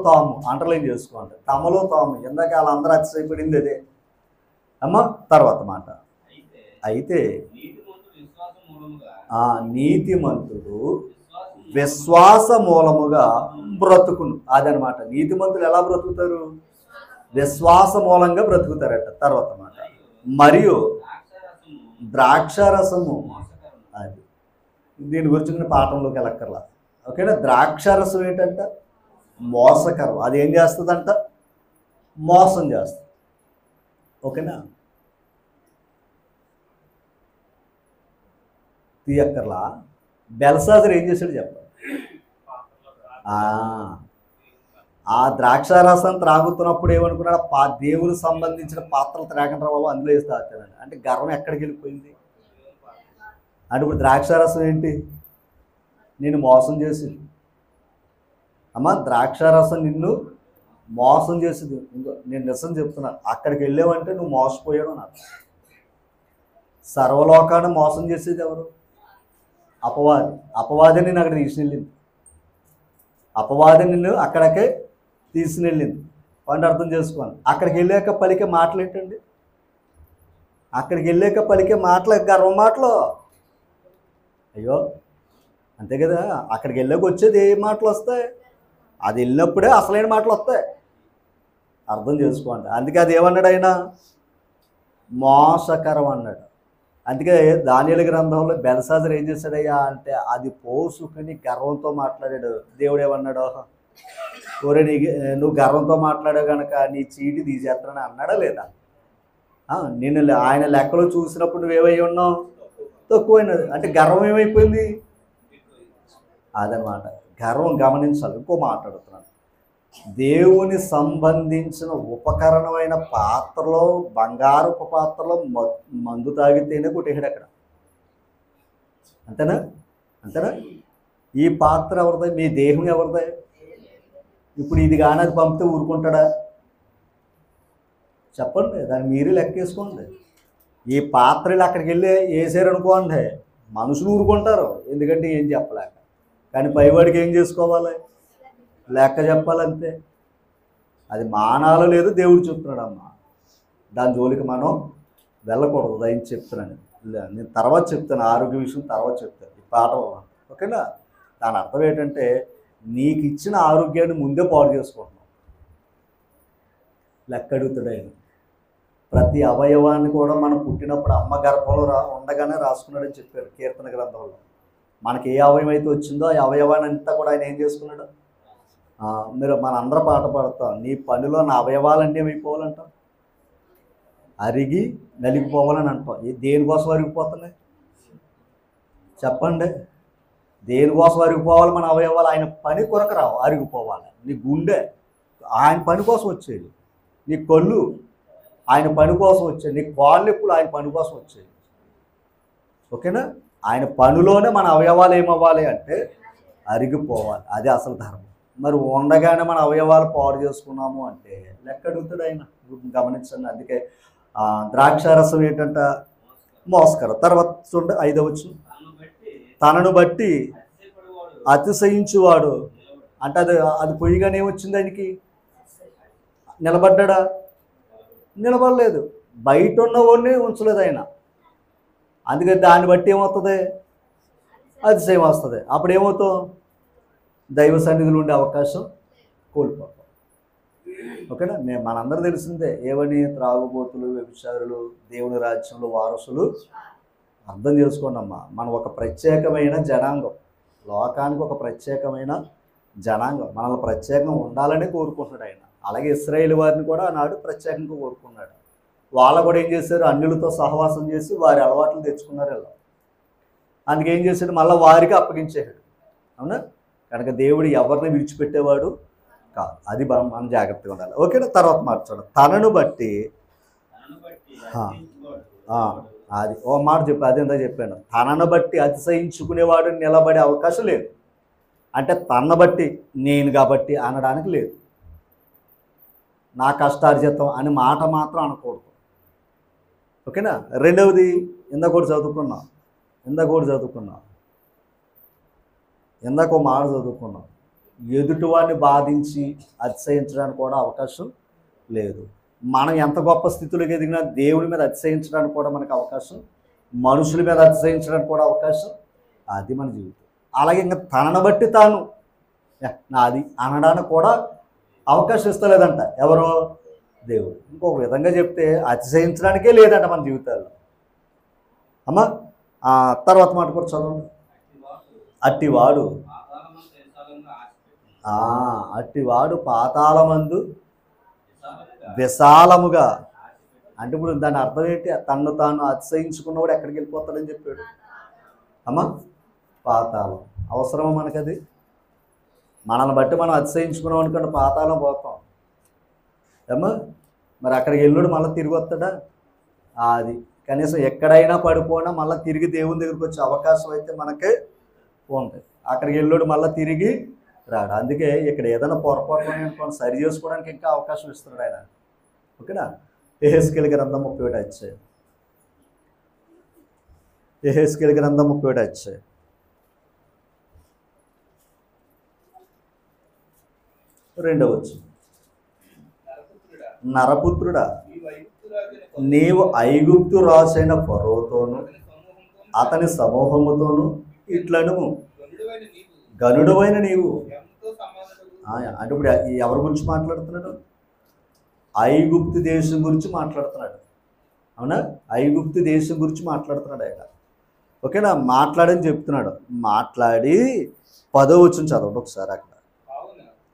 తాము అండర్లైన్ చేసుకోండి. తమలో తాము. ఇందాక వాళ్ళందరూ అతిశయపడింది అదే అమ్మ. తర్వాత మాట, అయితే ఆ నీతిమంతుడు విశ్వాస మూలముగా బ్రతుకును. అదనమాట. నీతిమంతులు ఎలా బ్రతుకుతారు? విశ్వాస మూలంగా బ్రతుకుతారట. తర్వాత మాట, మరియు ద్రాక్షారసము. అది దీని గురించి పాఠంలోకి వెళ్ళక్కర్లా. ఓకేనా. ద్రాక్షారసం ఏంటంట? మోసకరం. అది ఏం చేస్తుందంట? మోసం చేస్తుంది. ఓకేనా. తీయక్కర్లా. బెల్షాజర్ ఏం చేశాడు చెప్పాలి? ఆ ద్రాక్షారసం త్రాగుతున్నప్పుడు ఏమనుకున్నాడు? దేవునికి సంబంధించిన పాత్రలు త్రాగండి బాబు, అందులో వేసి తాగుతానండి. అంటే గర్వం ఎక్కడికి వెళ్ళిపోయింది? అంటే ఇప్పుడు ద్రాక్షారసం ఏంటి? నేను మోసం చేసింది అమ్మ. ద్రాక్షారసం నిన్ను మోసం చేసింది. నేను నిజం చెప్తున్నాను. అక్కడికి వెళ్ళావంటే నువ్వు మోసపోయాడు నాకు. సర్వలోకాన్ని మోసం చేసేది ఎవరు? అపవాది. అపవాది నిన్ను అక్కడ తీసుకెళ్ళింది. అపవాది నిన్ను అక్కడికే తీసుకెళ్ళింది. వాడిని అర్థం చేసుకోండి. అక్కడికి వెళ్ళాక పలికే మాటలు ఏంటండి? అక్కడికి వెళ్ళాక పలికే మాటలు గర్వ మాటలు. అయ్యో అంతే కదా. అక్కడికి వెళ్ళాక వచ్చేది ఏ మాటలు వస్తాయి? అది వెళ్ళినప్పుడే అసలైన మాటలు వస్తాయి. అర్థం చేసుకోండి. అందుకే అది ఏమన్నాడు ఆయన? మోసకరం అన్నాడు. అందుకే దానియేలు గ్రంథంలో బెల్షాజర్ ఏం చేశాడయ్యా అంటే అది పోసుకుని గర్వంతో మాట్లాడాడు. దేవుడు ఏమన్నాడు? కోరే నువ్వు గర్వంతో మాట్లాడావు కనుక నీ చీటి తీసేస్తానని అన్నాడా లేదా? నేను ఆయన లెక్కలో చూసినప్పుడు నువ్వేమై ఉన్నావు? తక్కువైనది. అంటే గర్వం ఏమైపోయింది? అదనమాట. గర్వం గమనించాలి. ఇంకో మాట్లాడుతున్నాను. దేవుని సంబంధించిన ఉపకరణమైన పాత్రలో, బంగారపు పాత్రలో మందు తాగితేనే కొట్టేసాడు అక్కడ. అంతేనా? ఈ పాత్ర ఎవరిదే? మీ దేహం ఎవరిదే? ఇప్పుడు ఇది కానీ అది పంపితే ఊరుకుంటాడా? చెప్పండి. దాన్ని మీరే లెక్కేసుకోండి. ఈ పాత్రలు అక్కడికి వెళ్ళి వేసారు అనుకోండి, మనుషులు ఊరుకుంటారు. ఎందుకంటే ఏం చెప్పలేక. కానీ పైవాడికి ఏం చేసుకోవాలి? లెక్క చెప్పాలంతే. అది మానాలో లేదు దేవుడు చెప్తున్నాడమ్మా. దాని జోలికి మనం వెళ్ళకూడదు. దయని చెప్తున్నాను. నేను తర్వాత చెప్తాను. ఆరోగ్య విషయం తర్వాత చెప్తాను. ఈ పాట ఓకేనా. దాని అర్థం ఏంటంటే నీకు ఇచ్చిన ఆరోగ్యాన్ని ముందే పాడు చేసుకుంటున్నావు. లెక్క అడుగుతాడు ఆయన. ప్రతి అవయవాన్ని కూడా మనం పుట్టినప్పుడు అమ్మ గర్భంలో ఉండగానే రాసుకున్నాడని చెప్పారు కీర్తన గ్రంథంలో. మనకి ఏ అవయవం అయితే వచ్చిందో ఆ అవయవాన్ని అంతా కూడా ఆయన ఏం చేసుకున్నాడు? మీరు మన అందరూ పాట పాడతాం. నీ పనిలో నా అవయవాలన్నీ ఏమైపోవాలంటాం? అరిగి నలిగిపోవాలని అంటాం. దేనికోసం అరిగిపోతున్నాయి చెప్పండి? దేనికోసం అరిగిపోవాలి మన అవయవాలు? ఆయన పని కొరకు రావు, అరిగిపోవాలి. నీ గుండె ఆయన పని కోసం వచ్చేది, నీ కళ్ళు ఆయన పని కోసం వచ్చేది, నీ కాళ్ళు ఎప్పుడు ఆయన పని కోసం వచ్చేది. ఓకేనా? ఆయన పనిలోనే మన అవయవాలు ఏమవ్వాలి అంటే అరిగిపోవాలి. అది అసలు ధర్మం. మరి ఉండగానే మన అవయవాలు పాడు చేసుకున్నాము అంటే లెక్క అడుగుతాడు ఆయన. గమనించండి. అందుకే ద్రాక్షారసం ఏంటంట? మోస్కరం. తర్వాత చూడండి 5వ వచనం, తనను బట్టి అతిశయించువాడు అంటే అది పొయ్యిగానే వచ్చింది ఆయనకి. నిలబడ్డా? నిలబడలేదు. బయట ఉన్నవాడిని ఉంచలేదు ఆయన. అందుకని దాన్ని బట్టి ఏమవుతుంది? అతిశయం వస్తుంది. అప్పుడు ఏమవుతాం? దైవ సన్నిధిలో ఉండే అవకాశం కోల్పోతాం. ఓకేనా? మనందరూ తెలిసిందే ఏమని? త్రాగుబోతులు, వ్యభిచారులు దేవుని రాజ్యంలో వారసులు. అర్థం చేసుకోండి అమ్మా, మనం ఒక ప్రత్యేకమైన జనాంగం, లోకానికి ఒక ప్రత్యేకమైన జనాంగం. మనల్ని ప్రత్యేకంగా ఉండాలని కోరుకుంటున్నాడు ఆయన. అలాగే ఇశ్రాయేలు వారిని కూడా ఆనాడు ప్రత్యేకంగా కోరుకున్నాడు. వాళ్ళు కూడా ఏం చేశారు? అన్యులతో సహవాసం చేసి వారి అలవాట్లు తెచ్చుకున్నారు ఇలా. అందుకేం చేశాడు? మళ్ళీ వారికి అప్పగించేశాడు. అవునా? కనుక దేవుడు ఎవరిని విడిచిపెట్టేవాడు కాదు. అది మనం జాగ్రత్తగా ఉండాలి. ఓకేనా? తర్వాత మార్చడం, తనను బట్టి. అది ఓ మాట చెప్పి అది ఎంత చెప్పాను, తనను బట్టి అతిశయించుకునేవాడు నిలబడే అవకాశం లేదు. అంటే తనను బట్టి నేను కాబట్టి అనడానికి లేదు. నా కష్టార్జితం అని మాట మాత్రం అనకూడదు. ఓకేనా? రెండవది ఇందాక కూడా చదువుకున్నాం, ఇందాక ఒక మాట చదువుకున్నాం, ఎదుటివాడిని బాధించి అతిశయించడానికి కూడా అవకాశం లేదు. మనం ఎంత గొప్ప స్థితిలోకి ఎదిగినా దేవుడి మీద అతిశయించడానికి కూడా మనకు అవకాశం, మనుషుల మీద అతిశయించడానికి కూడా అవకాశం. అది మన జీవితం. అలాగే ఇంకా తనను బట్టి తాను నాది అనడానికి కూడా అవకాశం ఇస్తలేదంట. ఎవరో? దేవుడు. ఇంకొక విధంగా చెప్తే అతిశయించడానికే లేదంట మన జీవితాల్లో. అమ్మా తర్వాత మాట కూడా చదవండి. అట్టివాడు పాతాళమందు విశాలముగా. అంటే ఇప్పుడు దాని అర్థం ఏంటి? తన్ను తాను అతిశయించుకున్నవాడు ఎక్కడికి వెళ్ళిపోతాడని చెప్పాడు. అమ్మా పాతాళం అవసరమా మనకది? మనల్ని బట్టి మనం అతిశయించుకున్నాం అనుకోండి, పాతాళం పోతాం. ఏమ్మా మరి అక్కడికి వెళ్ళాడు మళ్ళీ తిరిగి వస్తాడా? అది కనీసం ఎక్కడైనా పడిపోయినా మళ్ళీ తిరిగి దేవుని దగ్గరికి వచ్చే అవకాశం అయితే మనకే ఉంది. అక్కడికి వెళ్ళాడు మళ్ళీ తిరిగి రాడు. అందుకే ఇక్కడ ఏదైనా పొరపాటు అనుకోండి, సరి చేసుకోవడానికి ఇంకా అవకాశం ఇస్తున్నాడు ఆయన. ఓకేనా? యెహెజ్కేలు గ్రంథం 31 అధ్యాయం. యెహెజ్కేలు గ్రంథం 31 అధ్యాయం. రెండవ వచనం, నరపుత్రుడా నీవు ఐగుప్తు రాజైన ఫరోతోను అతని సమూహముతోను ఇట్లను గనుడవైన నీవు. అంటే ఇప్పుడు ఎవరి గురించి మాట్లాడుతున్నాడు? ఐగుప్తు దేశం గురించి మాట్లాడుతున్నాడు. అవునా? ఐగుప్తు దేశం గురించి మాట్లాడుతున్నాడు ఆయన. ఓకేనా? మాట్లాడని చెప్తున్నాడు. మాట్లాడి 10వ వచనం చదవండి ఒకసారి అక్కడ.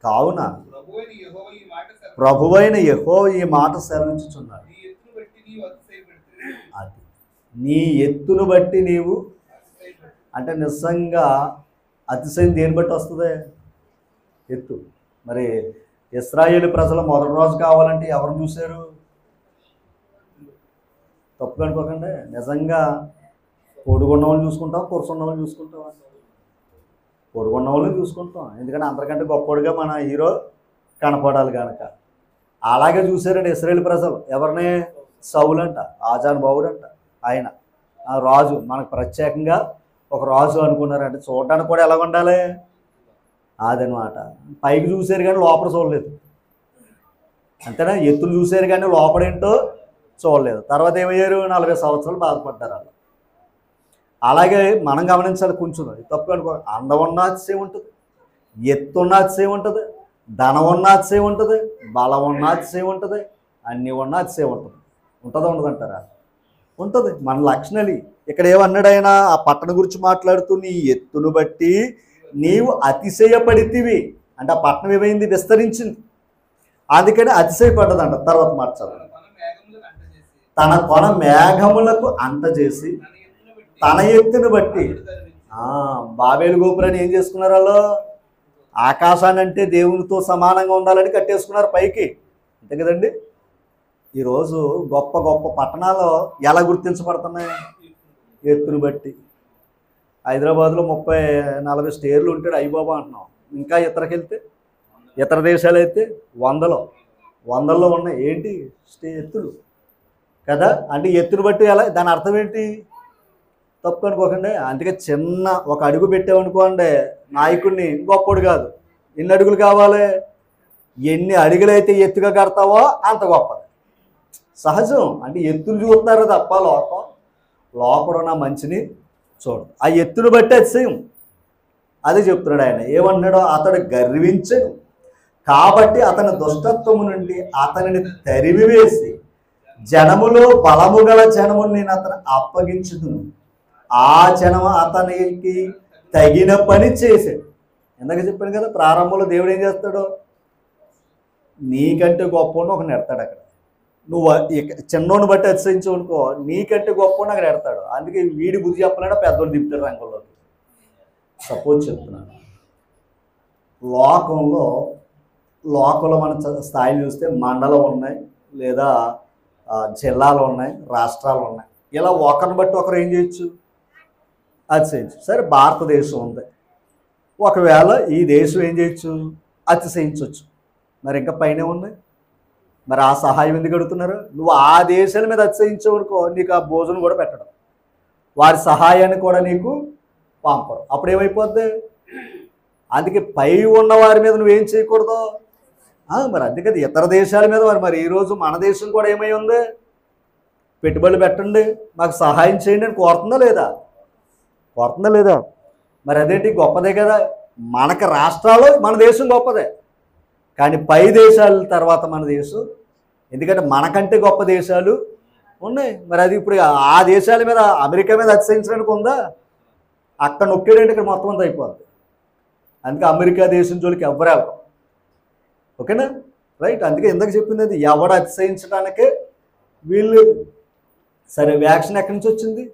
కావున ప్రభువైన యెహోవా ఈ మాట సెలవించుచున్నాడు, అది నీ ఎత్తును బట్టి నీవు. అంటే నిజంగా అతిశయం దేని బట్టి వస్తుంది? ఎత్తు. మరి ఇశ్రాయేలు ప్రజలు మొదటి రోజు కావాలంటే ఎవరిని చూశారు? తప్పు అనుకోకండి. నిజంగా పొడుగున్న వాళ్ళని చూసుకుంటాం, కురుసున్న వాళ్ళని చూసుకుంటాం. పొడుగున్న వాళ్ళని చూసుకుంటాం, ఎందుకంటే అందరికంటే గొప్పవాడుగా మన హీరో కనపడాలి కనుక. అలాగే చూశారండి ఇశ్రాయేలు ప్రజలు. ఎవరిని? సౌలు అంట, ఆజానుబాహుడు అంట. ఆయన ఆ రాజు, మనకు ప్రత్యేకంగా ఒక రాజు అనుకున్నారంటే చూడడానికి కూడా ఎలా ఉండాలి? అదనమాట. పైకి చూశారు కానీ లోపల చూడలేదు. అంతేనా? ఎత్తులు చూశారు కానీ లోపడేంటో చూడలేదు. తర్వాత ఏమయ్యారు? 40 సంవత్సరాలు బాధపడ్డారు వాళ్ళు. అలాగే మనం గమనించాలి కొంచెం. తప్పు అనుకో. అందం ఉన్న అతిశయం ఉంటుంది, ఎత్తు ఉన్న అతిశయం ఉంటుంది, ధనం ఉన్న అతిశయం ఉంటుంది, బలం ఉన్న అతిశయం ఉంటుంది, అన్నీ ఉన్న అతిశయం ఉంటుంది. ఉంటుందా ఉండదంటారా? ఉంటుంది. మన లక్షణాలు ఇక్కడ ఏమన్నాడు ఆయన? ఆ పట్టణం గురించి మాట్లాడుతూ నీ ఎత్తును బట్టి నీవు అతిశయపడితివి. అంటే ఆ పట్టణం ఏమైంది? విస్తరించింది. అందుకని అతిశయపడ్డదంట. తర్వాత మార్చాలి. తన కొన మేఘములకు అంటజేసి తన ఎత్తును బట్టి బాబేలు గోపురాన్ని ఏం చేసుకున్నారు వాళ్ళు? ఆకాశాన్ని అంటే దేవునితో సమానంగా ఉండాలని కట్టేసుకున్నారు పైకి, అంతే కదండి. ఈరోజు గొప్ప గొప్ప పట్టణాలు ఎలా గుర్తించబడుతున్నాయి? ఎత్తును బట్టి. హైదరాబాద్లో 30-40 స్టేర్లు ఉంటాడు అయ్యబాబా అంటున్నాం. ఇంకా ఇతరకి వెళ్తే, ఇతర దేశాలు అయితే వందల్లో ఉన్నాయి. ఏంటి ఎత్తులు కదా? అంటే ఎత్తును బట్టి ఎలా? దాని అర్థం ఏంటి? తప్పు అనుకోకండి. అందుకే చిన్న ఒక అడుగు పెట్టామనుకోండి, నాయకుడిని గొప్పడు కాదు. ఎన్ని అడుగులు కావాలి? ఎన్ని అడుగులైతే ఎత్తుగా కడతావో అంత గొప్పది. సహజం. అంటే ఎత్తులు చూస్తున్నారు తప్ప లోపల ఉన్న మంచిని చూడు. ఆ ఎత్తును బట్టి అతిశయం. అదే చెప్తున్నాడు ఆయన. ఏమన్నాడో? అతడు గర్వించను కాబట్టి అతని దుష్టత్వము నుండి అతనిని తరిమివేసి జనములో బలము గల జనమును నేను అతను అప్పగించుదును. ఆ జనం అతనికి తగిన పని చేశాడు. ఇందాక చెప్పాను కదా, ప్రారంభంలో దేవుడు ఏం చేస్తాడు? నీకంటే గొప్పను ఒక నెడతాడు. అక్కడ నువ్వు చిన్నోని బట్టి అతిశయించు అనుకో, నీకంటే గొప్పని అక్కడ ఎడతాడు. అందుకే వీడి బుద్ధి చెప్పలేడా పెద్దోడు దింపుతాడు రంగంలోకి. సపోజ్ చెప్తున్నాను, లోకంలో మన స్థాయిలు చూస్తే మండలం ఉన్నాయి, లేదా జిల్లాలు ఉన్నాయి, రాష్ట్రాలు ఉన్నాయి. ఇలా ఒకరిని బట్టి ఒకరు ఏం చేయొచ్చు? అతిశయించు. సరే, భారతదేశం ఉంది. ఒకవేళ ఈ దేశం ఏం చేయొచ్చు? అతిశయించవచ్చు. మరి ఇంకా పైనే ఉన్నాయి. మరి ఆ సహాయం ఎందుకు అడుగుతున్నారు? నువ్వు ఆ దేశాల మీద అతిశయించవనుకో, నీకు ఆ భోజనం కూడా పెట్టడం, వారి సహాయాన్ని కూడా నీకు పంపరు. అప్పుడు ఏమైపోద్ది? అందుకే పై ఉన్న వారి మీద నువ్వేం చేయకూడదు. మరి అందుకని ఇతర దేశాల మీద మరి ఈరోజు మన దేశం కూడా ఏమై ఉంది? పెట్టుబడులు పెట్టండి, మాకు సహాయం చేయండి అని కోరుతుందా లేదా? మరి అదేంటి? గొప్పదే కదా. మనకు రాష్ట్రాలు మన దేశం గొప్పదే, కానీ పై దేశాల తర్వాత మన దేశం, ఎందుకంటే మనకంటే గొప్ప దేశాలు ఉన్నాయి. మరి అది ఇప్పుడు ఆ దేశాల మీద, అమెరికా మీద అతిశయించడానికి ఉందా? అక్కడ నొక్కేడంటే ఇక్కడ మొత్తం అంతా అయిపోద్ది. అందుకే అమెరికా దేశం జోలికి ఎవ్వరు వెళ్ళరు. ఓకేనా? రైట్. అందుకే ఇందాక చెప్పింది అది, ఎవడు అతిశయించడానికే వీళ్ళు. సరే, వ్యాక్సిన్ ఎక్కడి నుంచి వచ్చింది?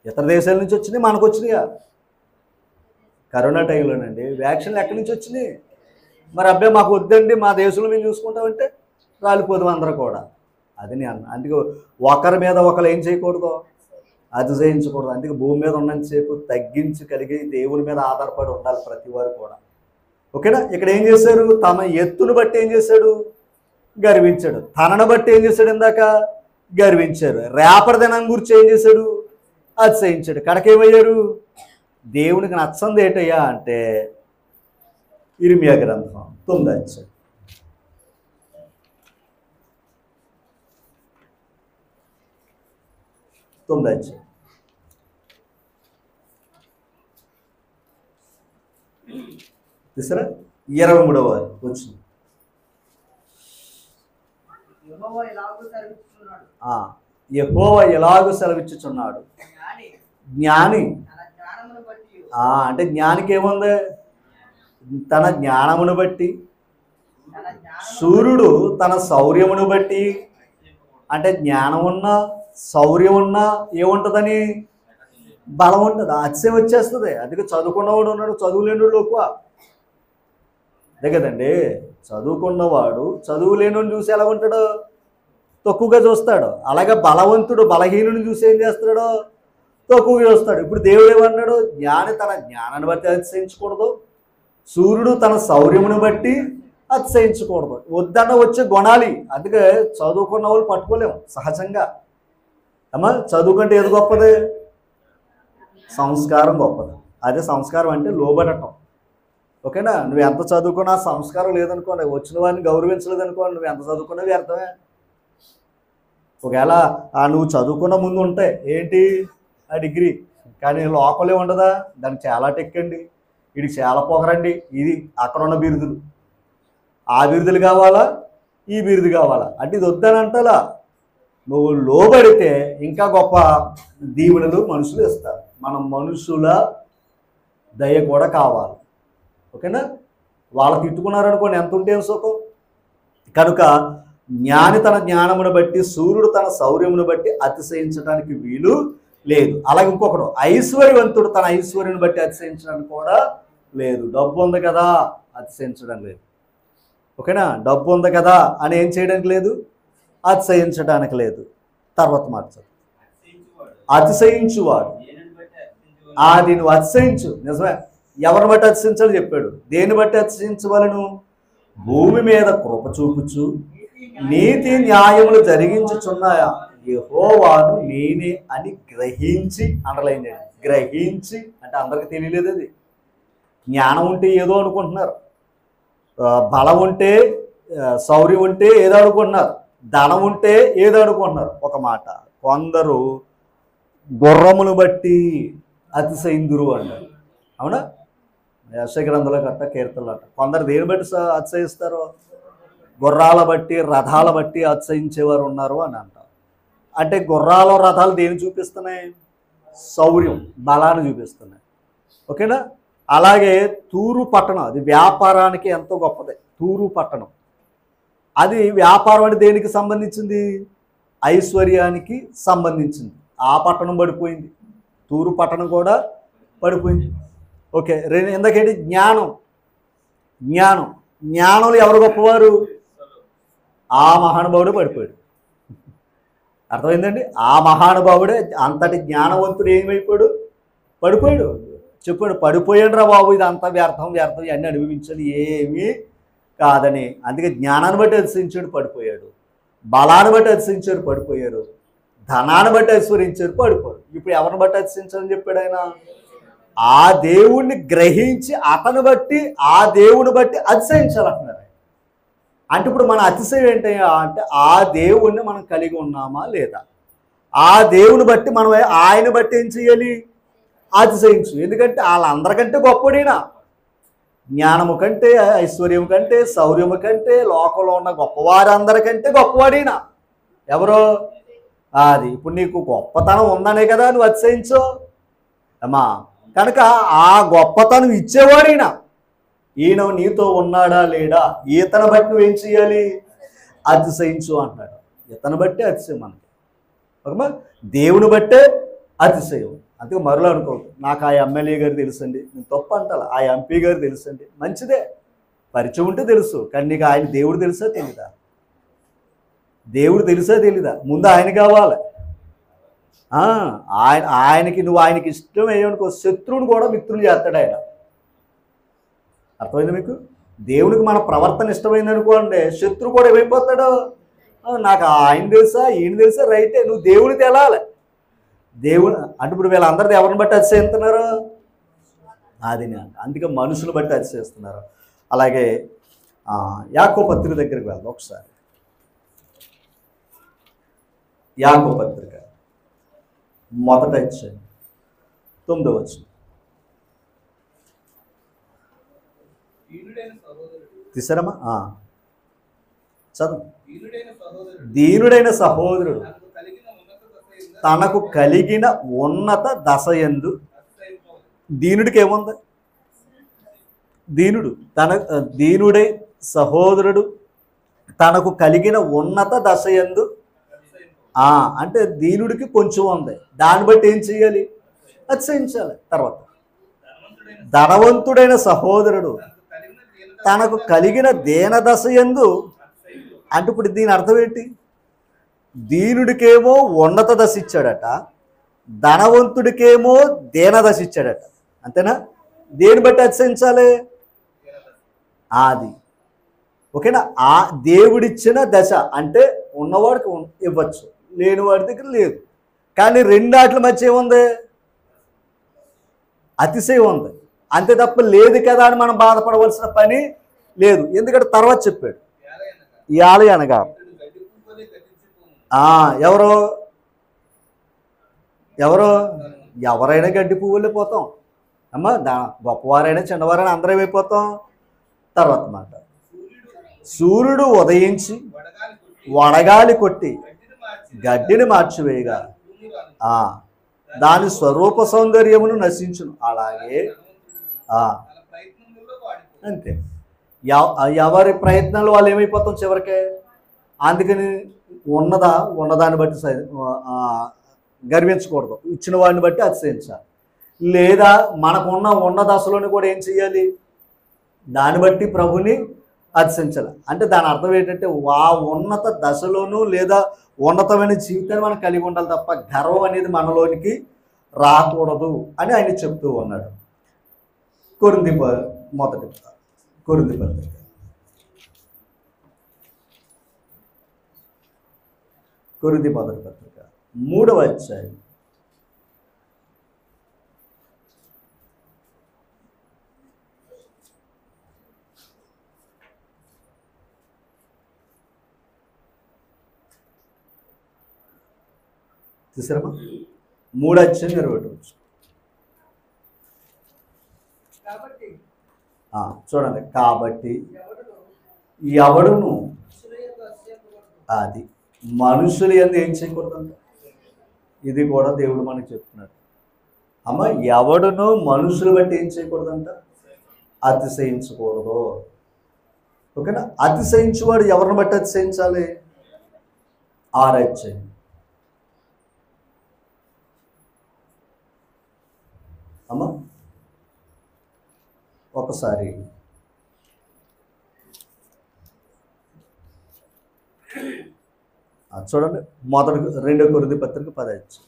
ఇతర దేశాల నుంచి వచ్చింది, మనకు వచ్చినాయా? కరోనా టైంలోనండి వ్యాక్సిన్లు ఎక్కడి నుంచి వచ్చినాయి? మరి అబ్బాయి మాకు వద్దండి, మా దేశంలో మేము చూసుకుంటామంటే రాలిపోదు అందరూ కూడా. అది నేను అన్న. అందుకే ఒకరి మీద ఒకరు ఏం చేయకూడదు? అతిశయించకూడదు. అందుకే భూమి మీద ఉన్నంతసేపు తగ్గించి కలిగి దేవుని మీద ఆధారపడి ఉండాలి ప్రతి వారు కూడా. ఓకేనా? ఇక్కడ ఏం చేశారు? తమ ఎత్తును బట్టి ఏం చేశాడు? గర్వించాడు. తనను బట్టి ఏం చేశాడు? ఇందాక గర్వించారు. రేపటి దినం గురించి ఏం చేశాడు? అతిశయించాడు. కడకేమయ్యారు? దేవునికి నచ్చంది ఏంటయ్యా అంటే ఇర్మియా గ్రంథం 9వ అధ్యాయం. తీసారా? 23వ వచ్చింది. యెహోవా ఎలాగూ సెలవిచ్చుచున్నాడు, జ్ఞాని అంటే జ్ఞానికి ఏముంది? తన జ్ఞానమును బట్టి, సూర్యుడు తన శౌర్యమును బట్టి. అంటే జ్ఞానం ఉన్నా శౌర్యం ఉన్నా ఏముంటుందని? బలం ఉంటుంది. అతిశయం వచ్చేస్తుంది. అందుకే చదువుకున్నవాడు ఉన్నాడు, చదువులేనివాడు ఎక్కువ. అదే కదండి. చదువుకున్నవాడు చదువు లేనివాడిని చూసి ఎలా ఉంటాడు? తక్కువగా చూస్తాడు. అలాగే బలవంతుడు బలహీనుని చూసి ఏం చేస్తాడు? తక్కువగా చూస్తాడు. ఇప్పుడు దేవుడు ఏమన్నాడు? జ్ఞాని తన జ్ఞానాన్ని బట్టి అతిశయించకూడదు, సూర్యుడు తన శౌర్యమును బట్టి అతిశయించకూడదు. వద్దన్న వచ్చే గుణాలి. అందుకే చదువుకున్న వాళ్ళు పట్టుకోలేము సహజంగా. అమ్మా, చదువుకుంటే ఏది గొప్పది? సంస్కారం గొప్పది. అదే సంస్కారం అంటే లోబడటం. ఓకేనా? నువ్వు ఎంత చదువుకున్నా సంస్కారం లేదనుకోండి, వచ్చిన వారిని గౌరవించలేదనుకోండి, నువ్వు ఎంత చదువుకున్నవి అర్థమే. ఒకవేళ నువ్వు చదువుకున్న ముందు ఉంటాయి ఏంటి? ఆ డిగ్రీ, కానీ లోపలే ఉండదా? దానికి చాలా టెక్కండి, వీడికి చాలా పొగరండి, ఇది అక్కడ ఉన్న బిరుదులు. ఆ బిరుదులు కావాలా, ఈ బిరుదు కావాలా అంటే ఇది వద్దని అంటలా. నువ్వు లోబడితే ఇంకా గొప్ప దీవెనలు మనుషులు ఇస్తారు. మనం మనుషుల దయ కూడా కావాలి. ఓకేనా? వాళ్ళు తిట్టుకున్నారనుకోండి, ఎంత ఉంటే సుఖం. కనుక జ్ఞాని తన జ్ఞానమును బట్టి, సూర్యుడు తన శౌర్యమును బట్టి అతిశయించడానికి వీలు లేదు. అలాగే ఇంకొకడు ఐశ్వర్యవంతుడు తన ఐశ్వర్యను బట్టి అతిశయించడానికి కూడా లేదు. డబ్బు ఉంది కదా అతిశయించడం లేదు. ఓకేనా? డబ్బు ఉంది కదా అని ఏం చేయడానికి లేదు, అతిశయించడానికి లేదు. తర్వాత మార్చాలి, అతిశయించువాడు. అది నువ్వు అతిశయించు, నిజమే. ఎవరిని బట్టి అతిశయించాలో చెప్పాడు. దేన్ని బట్టి అతిశయించవలను? భూమి మీద కృప చూపుచు నీతి న్యాయములు జరిగించుచున్న యెహోవాను నేనే అని గ్రహించి, అండర్లైన్ చేయండి, గ్రహించి. అంటే అందరికి తెలియలేదు అది. జ్ఞానం ఉంటే ఏదో అనుకుంటున్నారు, బలం ఉంటే, శౌర్యం ఉంటే ఏదో అనుకుంటున్నారు, ధనం ఉంటే ఏదో అనుకుంటున్నారు. ఒక మాట, కొందరు గుర్రమును బట్టి అతిశయిందురు అన్నారు. అవునా? యెషయా గ్రంథంలో కట్ట, కీర్తనలు అంట. కొందరు దేని బట్టి అతిశయిస్తారు? గుర్రాల బట్టి, రథాల బట్టి అతిశయించేవారు ఉన్నారు అని అంటారు. అంటే గుర్రాలు రథాలు దేని చూపిస్తున్నాయి? శౌర్యం, బలాన్ని చూపిస్తున్నాయి. ఓకేనా? అలాగే తూరు పట్టణం, అది వ్యాపారానికి ఎంతో గొప్పది. తూరు పట్టణం అది వ్యాపారం అంటే దేనికి సంబంధించింది? ఐశ్వర్యానికి సంబంధించింది. ఆ పట్టణం పడిపోయింది, తూరు పట్టణం కూడా పడిపోయింది. ఓకే, ఎందుకంటే జ్ఞానం, జ్ఞానంలో ఎవరు గొప్పవారు? ఆ మహానుభావుడే పడిపోయాడు. అర్థమైందండి? ఆ మహానుభావుడే, అంతటి జ్ఞానవంతుడు ఏమైపోయాడు? పడిపోయాడు. చెప్పాడు, పడిపోయాడు రా బాబు, ఇది అంతా వ్యర్థం ఇవన్నీ అనుభవించాలి, ఏమీ కాదని. అందుకే జ్ఞానాన్ని బట్టి అతిశయించాడు, పడిపోయాడు. బలాన్ని బట్టి అతిశయించాడు, పడిపోయారు. ధనాన్ని బట్టి ఐశ్వర్యించారు, పడిపోయారు. ఇప్పుడు ఎవరిని బట్టి అతిశయించాలని చెప్పాడు ఆయన? ఆ దేవుణ్ణి గ్రహించి అతను బట్టి, ఆ దేవుని బట్టి అతిశయించాలంటున్నారు. అంటే ఇప్పుడు మన అతిశయం ఏంటి అంటే, ఆ దేవుణ్ణి మనం కలిగి ఉన్నామా లేదా? ఆ దేవుని బట్టి మనం ఆయన బట్టి ఏం చేయాలి? అతిశయించు. ఎందుకంటే వాళ్ళందరికంటే గొప్పడినా, జ్ఞానము కంటే, ఐశ్వర్యము కంటే, శౌర్యము కంటే, లోకంలో ఉన్న గొప్పవారందరికంటే గొప్పవాడినా. ఎవరో? అది ఇప్పుడు నీకు గొప్పతనం ఉందనే కదా నువ్వు అతిశయించు అమ్మా. కనుక ఆ గొప్పతనం ఇచ్చేవాడినా, ఈయన నీతో ఉన్నాడా లేడా, ఈతను బట్టి నువ్వేం చేయాలి? అతిశయించు అంటున్నాడు. ఇతను బట్టి అతిశయం మనకి. ఓకేమా? దేవుని బట్టే అతిశయం. అందుకే మరలా అనుకోవద్దు, నాకు ఆ ఎమ్మెల్యే గారు తెలుసండి, నేను తప్పు అంటాను, ఆ ఎంపీ గారు తెలుసండి. మంచిదే, పరిచయం ఉంటే తెలుసు. కానీ నీకు ఆయన దేవుడు తెలుసా తెలీదా? దేవుడు తెలుసా తెలీదా? ముందు ఆయన కావాలి. ఆయనకి నువ్వు ఆయనకి ఇష్టం అయ్యనుకో, శత్రువుని కూడా మిత్రులు చేస్తాడు ఆయన. అర్థమైంది మీకు? దేవునికి మన ప్రవర్తన ఇష్టమైంది అనుకోండి, శత్రువు కూడా ఏమైపోతాడు? నాకు ఆయన తెలుసా, ఈయన తెలుసా, రైటే, నువ్వు దేవుని తెలాలి. దేవుడు అంటే ఇప్పుడు వీళ్ళందరిది ఎవరిని బట్టి అతిశయిస్తున్నారు? అది అందుకే మనుషులు బట్టి అతిశయిస్తున్నారు. అలాగే యాకోబు పత్రిక దగ్గరికి వెళ్దాం ఒకసారి. యాకోబు పత్రిక మొదట అధ్యాయం 9వ వచనం తీసారమ్మా? చదువు. దీనుడైన సహోదరుడు తనకు కలిగిన ఉన్నత దశయందు, దీనుడికి ఏముంది? దీనుడై సహోదరుడు తనకు కలిగిన ఉన్నత దశయందు, అంటే దీనుడికి కొంచెం ఉంది, దాన్ని బట్టి ఏం చేయాలి? అతిశయించాలి. తర్వాత ధనవంతుడైన సహోదరుడు తనకు కలిగిన దీన దశయందు, అంటే ఇప్పుడు దీని అర్థం ఏంటి? దీనుడికేమో ఉన్నత దశ ఇచ్చాడట, ధనవంతుడికేమో దీన దశ ఇచ్చాడట. అంతేనా? దేని బట్టి అతిశయించాలి? అది ఓకేనా? ఆ దేవుడిచ్చిన దశ అంటే ఉన్నవాడికి ఇవ్వచ్చు, లేని వాడి దగ్గర లేదు. కానీ రెండాట్ల మధ్య ఏముంది? అతిశయం ఉంది. అంతే తప్ప లేదు కదా అని మనం బాధపడవలసిన పని లేదు. ఎందుకంటే తర్వాత చెప్పాడు, ఇయాలి అనగా ఎవరైనా గడ్డి పువ్వులే పోతాం అమ్మా. గొప్పవారైనా చిన్నవారైనా అందరం అయిపోతాం. తర్వాత మాట, సూర్యుడు ఉదయించి వడగాలి కొట్టి గడ్డిని మార్చివేయగా దాని స్వరూప సౌందర్యమును నశించును. అలాగే అంతే, ఎవరి ప్రయత్నాలు వాళ్ళు ఏమైపోతాం? చివరికే అందుకని ఉన్నదాన్ని బట్టి గర్వించకూడదు, ఇచ్చిన వాడిని బట్టి అతిశయించాలి. లేదా ఉన్న దశలోని కూడా ఏం చేయాలి, దాన్ని బట్టి ప్రభుని అతిశయించాలి. అంటే దాని అర్థం ఏంటంటే ఉన్నత దశలోనూ లేదా ఉన్నతమైన జీవితాన్ని మనం కలిగి ఉండాలి తప్ప గర్వం అనేది మనలోనికి రాకూడదు అని ఆయన చెప్తూ ఉన్నాడు. కొరింథీ పత్రిక 3వ అధ్యాయం 3:21 చూడండి. కాబట్టి ఎవడును అది మనుషులు యందు ఏం చేయకూడదంట. ఇది కూడా దేవుడు మనకి చెప్తున్నాడు. అమ్మ, ఎవడును మనుషులు బట్టి ఏం చేయకూడదంట, అతిశయించకూడదు. ఓకేనా? అతిశయించువాడు ఎవరిని బట్టి అతిశయించాలి? 6వ అధ్యాయం అమ్మ ఒకసారి చూడండి. 2 కొరింథీ పత్రిక 10వ అధ్యాయం.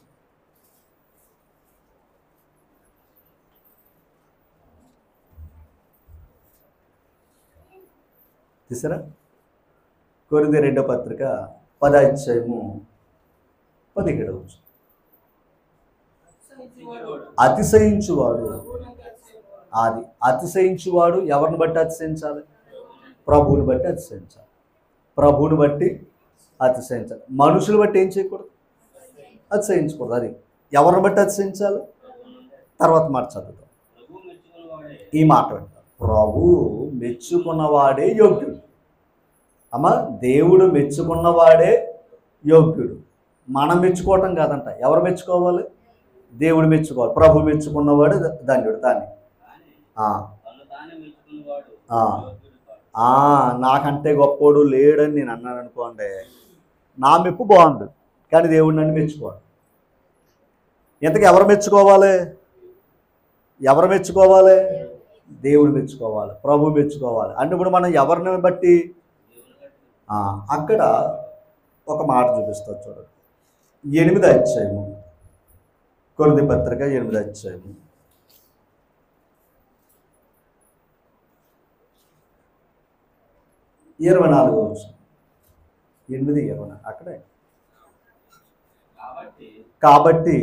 తీసారా? కొరింథీ 2వ పత్రిక 10వ అధ్యాయము 17వ వచనం. అతిశయించువాడు ఎవరిని బట్టి అతిశయించాలి? ప్రభువుని బట్టి అతిశయించాలి. ప్రభువుని బట్టి అతిశయించాలి. మనుషులు బట్టి ఏం చేయకూడదు, అతిశయించకూడదు. అది ఎవరిని బట్టి అతిశయించాలి? తర్వాత మాట చదువుతాం. ఈ మాట వింటాం. ప్రభు మెచ్చుకున్నవాడే యోగ్యుడు. అమ్మ, దేవుడు మెచ్చుకున్నవాడే యోగ్యుడు. మనం మెచ్చుకోవటం కాదంట. ఎవరు మెచ్చుకోవాలి? దేవుడు మెచ్చుకోవాలి. ప్రభు మెచ్చుకున్నవాడు ధన్యుడు. దాన్ని నాకంటే గొప్పోడు లేడని నేను అన్నాను అనుకోండి, నా మెప్పు బాగుంది, కానీ దేవుడు నన్ను మెచ్చుకోవాలి. ఇంతకు ఎవరు మెచ్చుకోవాలి? దేవుడు మెచ్చుకోవాలి, ప్రభు మెచ్చుకోవాలి. అంటే ఇప్పుడు మనం ఎవరిని బట్టి? అక్కడ ఒక మాట చూపిస్తారు చూడండి. 8వ అధ్యాయము కొరింథీ పత్రిక 8వ అధ్యాయము 24వ వచనం. 8:20 అక్కడే. కాబట్టి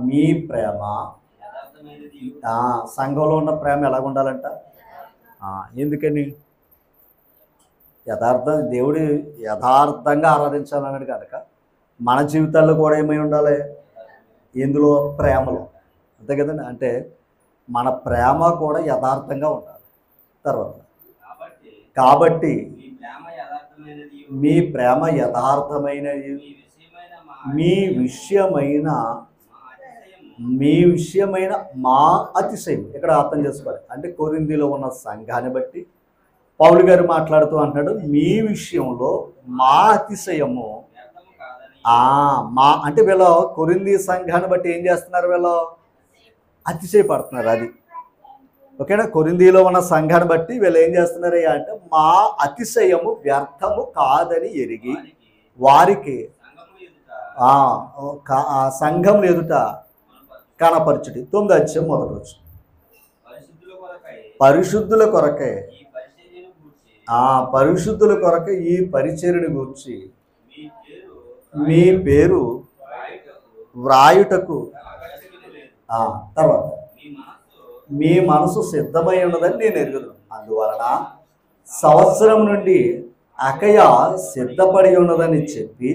మీ ప్రేమ, సంఘంలో ఉన్న ప్రేమ ఎలాగ ఉండాలంట? ఎందుకని? దేవుడు యథార్థంగా ఆరాధించాలన్నాడు కనుక మన జీవితాల్లో కూడా ఏమై ఉండాలి? ఎందులో? ప్రేమలో. అంతే కదండి. అంటే మన ప్రేమ కూడా యథార్థంగా ఉండాలి. తర్వాత కాబట్టి మీ ప్రేమ యథార్థమైనది, మీ విషయమైన మా అతిశయం. ఇక్కడ అర్థం చేసుకోవాలి. అంటే కొరింథీలో ఉన్న సంఘాన్ని బట్టి పౌలు గారు మాట్లాడుతూ అంటాడు, మీ విషయంలో మా అతిశయము. అంటే వీళ్ళు కొరింథీ సంఘాన్ని బట్టి ఏం చేస్తున్నారు? వీళ్ళు అతిశయపడుతున్నారు. అది ఓకేనా? కొరింథీలో ఉన్న సంఘాన్ని బట్టి వీళ్ళు ఏం చేస్తున్నారు అంటే, మా అతిశయము వ్యర్థము కాదని ఎరిగి వారికి సంఘం ఎదుట కనపరచుడి. 9వ అధ్యాయం 1వ వచనం. పరిశుద్ధుల కొరకే ఈ పరిచర్యను గూర్చి మీ పేరు వ్రాయుటకు తర్వాత మీ మనసు సిద్ధమై ఉన్నదని నేను ఎరుగుదును. అందువలన సంవత్సరం నుండి అకయ సిద్ధపడి ఉన్నదని చెప్పి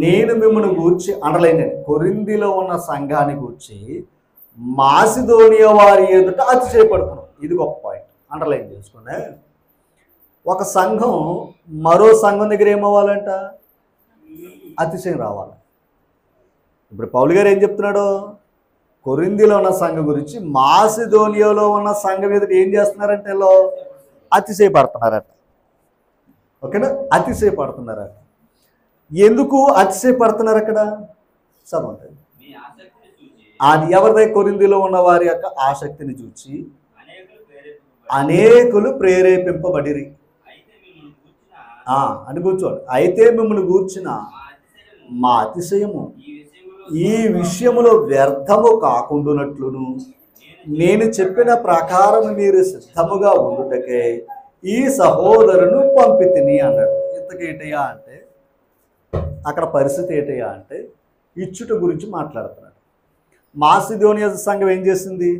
నేను మిమ్మల్ని గూర్చి అండర్లైన్, కొరింథీలో ఉన్న సంఘాన్ని గూర్చి మాసిదోనియా వారి ఎదుట అతిశయపడుతున్నాం. ఇది గొప్ప పాయింట్, అండర్లైన్ చేసుకునే. ఒక సంఘం మరో సంఘం దగ్గర ఏమవ్వాలంట? అతిశయం రావాలి. ఇప్పుడు పౌలు గారు ఏం చెప్తున్నాడు? కొరింథీలో ఉన్న సంఘం గురించి మాసిదోనియాలో ఉన్న సంఘం ఎదుట ఏం చేస్తున్నారంటే అతిశయపడుతున్నారట. ఓకేనా? అతిశయపడుతున్నారు. ఎందుకు అతిశయపడుతున్నారు అక్కడ? చదవండి. అది ఎవరిదై? కొరింథీలో ఉన్న వారి యొక్క ఆసక్తిని చూచి అనేకులు ప్రేరేపింపబడిరి అని కూర్చోండి. అయితే మిమ్మల్ని గూర్చిన మా అతిశయము ఈ విషయములో వ్యర్థము కాకుండానట్లును నేను చెప్పిన ప్రకారం మీరు సిద్ధముగా ఉండుటకే ఈ సహోదరును పంపితిని అన్నాడు. ఇంతకేటయ్యా అంటే అక్కడ పరిస్థితి ఏంటయ్యా అంటే ఇచ్చుట గురించి మాట్లాడుతున్నాడు. మాసిదోనియా సంఘం ఏం చేసింది?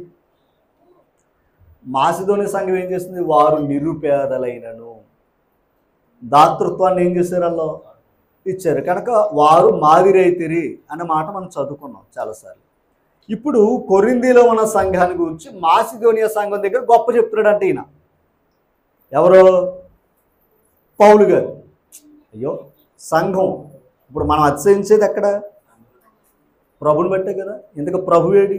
మాసిదోనియా సంఘం ఏం చేసింది? వారు నిరుపేదలైనను దాతృత్వాన్ని ఏం చేశారు? వాళ్ళు ఇచ్చారు కనుక వారు మాదిరైతిరి అన్న మాట మనం చదువుకున్నాం చాలాసార్లు. ఇప్పుడు కొరింథీలో ఉన్న సంఘాన్ని గురించి మాసిదోనియా సంఘం దగ్గర గొప్ప చెప్తున్నాడంటే ఈయన ఎవరో? పౌలు గారు. అయ్యో, సంఘం ఇప్పుడు మనం అతిశయించేది ఎక్కడ? ప్రభుని బట్టే కదా. ఎందుకు ప్రభువేడి?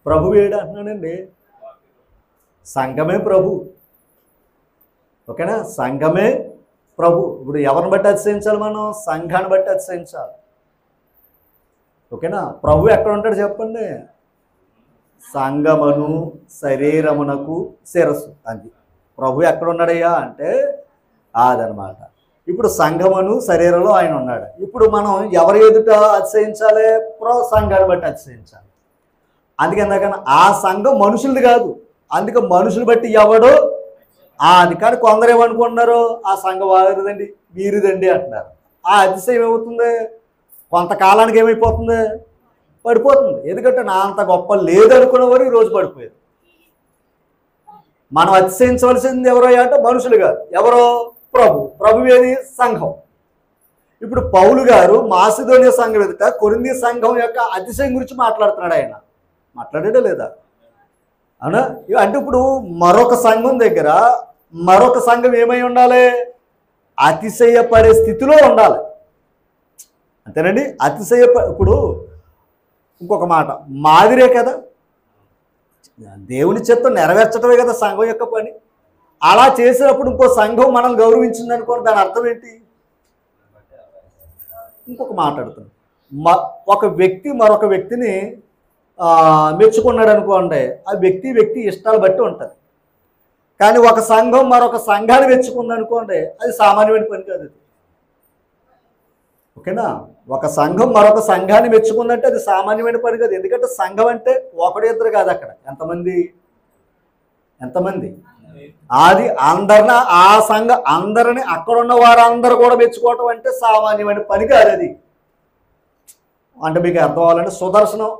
ప్రభువేడి అంటున్నాడండి. సంఘమే ప్రభు. ఓకేనా? సంఘమే ప్రభు. ఇప్పుడు ఎవరిని బట్టి అతిశయించాలి? మనం సంఘాన్ని బట్టి అతిశయించాలి. ఓకేనా? ప్రభు ఎక్కడ ఉంటాడు చెప్పండి? సంఘమును శరీరమునకు శిరస్సు. అది ప్రభు ఎక్కడ ఉన్నాడయ్యా అంటే అదనమాట. ఇప్పుడు సంఘమును శరీరంలో ఆయన ఉన్నాడు. ఇప్పుడు మనం ఎవరి ఎదుట అతిశయించాలి? సంఘాన్ని బట్టి అతిశయించాలి. అందుకే ఎందుకన్నా ఆ సంఘం మనుషులది కాదు. అందుకే మనుషులు బట్టి ఎవడో అది కానీ కొందరు ఏమనుకుంటున్నారు? ఆ సంఘం వారిదండి వీరిదండి అంటున్నారు. ఆ అతిశయం ఏమవుతుంది? కొంతకాలానికి ఏమైపోతుంది? పడిపోతుంది. ఎందుకంటే నా అంత గొప్ప లేదనుకున్న వారు ఈరోజు పడిపోయారు. మనం అతిశయించవలసింది ఎవరో అంటే మనుషులు కాదు. ఎవరో? ప్రభు. ప్రభు ఏది? సంఘం. ఇప్పుడు పౌలు గారు మాసిదోనియా సంఘం ఎదుట కొరింథీ సంఘం యొక్క అతిశయం గురించి మాట్లాడుతున్నాడు. ఆయన మాట్లాడాడా లేదా? అవునా? అంటే ఇప్పుడు మరొక సంఘం దగ్గర మరొక సంఘం ఏమై ఉండాలి? అతిశయపడే స్థితిలో ఉండాలి. అంతేనండి. ఇప్పుడు ఇంకొక మాట, మాదిరే కదా, దేవుని చిత్తం నెరవేర్చడమే కదా సంఘం యొక్క పని. అలా చేసినప్పుడు ఇంకో సంఘం మనల్ని గౌరవించింది అనుకోండి, దాని అర్థం ఏంటి? ఇంకొక మాట్లాడుతున్నాం, ఒక వ్యక్తి మరొక వ్యక్తిని మెచ్చుకున్నాడు అనుకోండి, ఆ వ్యక్తి ఇష్టాలు బట్టి ఉంటుంది. కానీ ఒక సంఘం మరొక సంఘాన్ని మెచ్చుకుంది అనుకోండి, అది సామాన్యమైన పని కాదు. అది ఓకేనా? ఒక సంఘం మరొక సంఘాన్ని మెచ్చుకుందంటే అది సామాన్యమైన పని కాదు. ఎందుకంటే సంఘం అంటే ఒకడు ఇద్దరు కాదు, అక్కడ ఎంతమంది అది ఆ సంఘం అందరిని అక్కడున్న వారందరూ కూడా మెచ్చుకోవటం అంటే సామాన్యమైన పని కాదు అది. అంటే మీకు అర్థం అవ్వాలంటే సుదర్శనం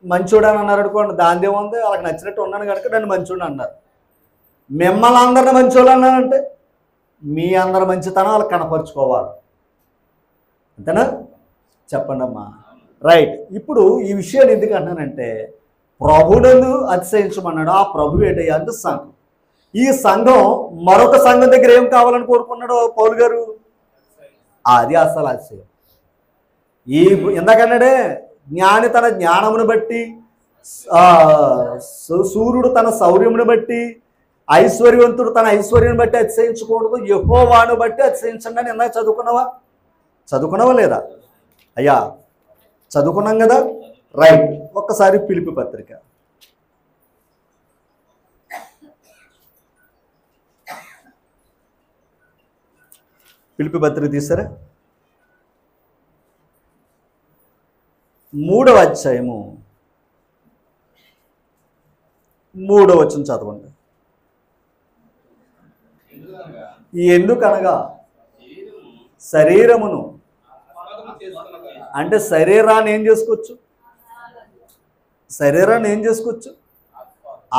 మంచోడు అని అన్నారు అనుకోండి, దాని ఏముంది, వాళ్ళకి నచ్చినట్టు ఉన్నాను కనుక నన్ను మంచోడు అన్నారు. మిమ్మల్ని అందరిని మంచోళ్ళు అన్నారంటే మీ అందరి మంచితనం వాళ్ళకి కనపరుచుకోవాలి. అంతేనా? చెప్పండి అమ్మా. రైట్. ఇప్పుడు ఈ విషయాన్ని ఎందుకు అంటున్నానంటే ప్రభువును అతిశయించమన్నాడు. ఆ ప్రభు ఏంటయ్యా అంటే సంఘం. ఈ సంఘం మరొక సంఘం దగ్గర ఏం కావాలని కోరుకున్నాడు పౌలు గారు? అది అసలు అతిశయం. ఎందుకన్నాడే, జ్ఞాని తన జ్ఞానమును బట్టి, సూర్యుడు తన శౌర్యమును బట్టి, ఐశ్వర్యవంతుడు తన ఐశ్వర్యం బట్టి అతిశయించకూడదు, యెహోవాను బట్టి అతిశయించండి అని ఇందాక చదువుకున్నావా లేదా? అయ్యా చదువుకున్నాం కదా. రైట్. ఒక్కసారి ఫిలిప్పీ పత్రిక తీసారా? 3వ అధ్యాయము 3వ వచనం చదవండి. ఎందుకనగా శరీరమును అంటే శరీరాన్ని ఏం చేసుకోవచ్చు?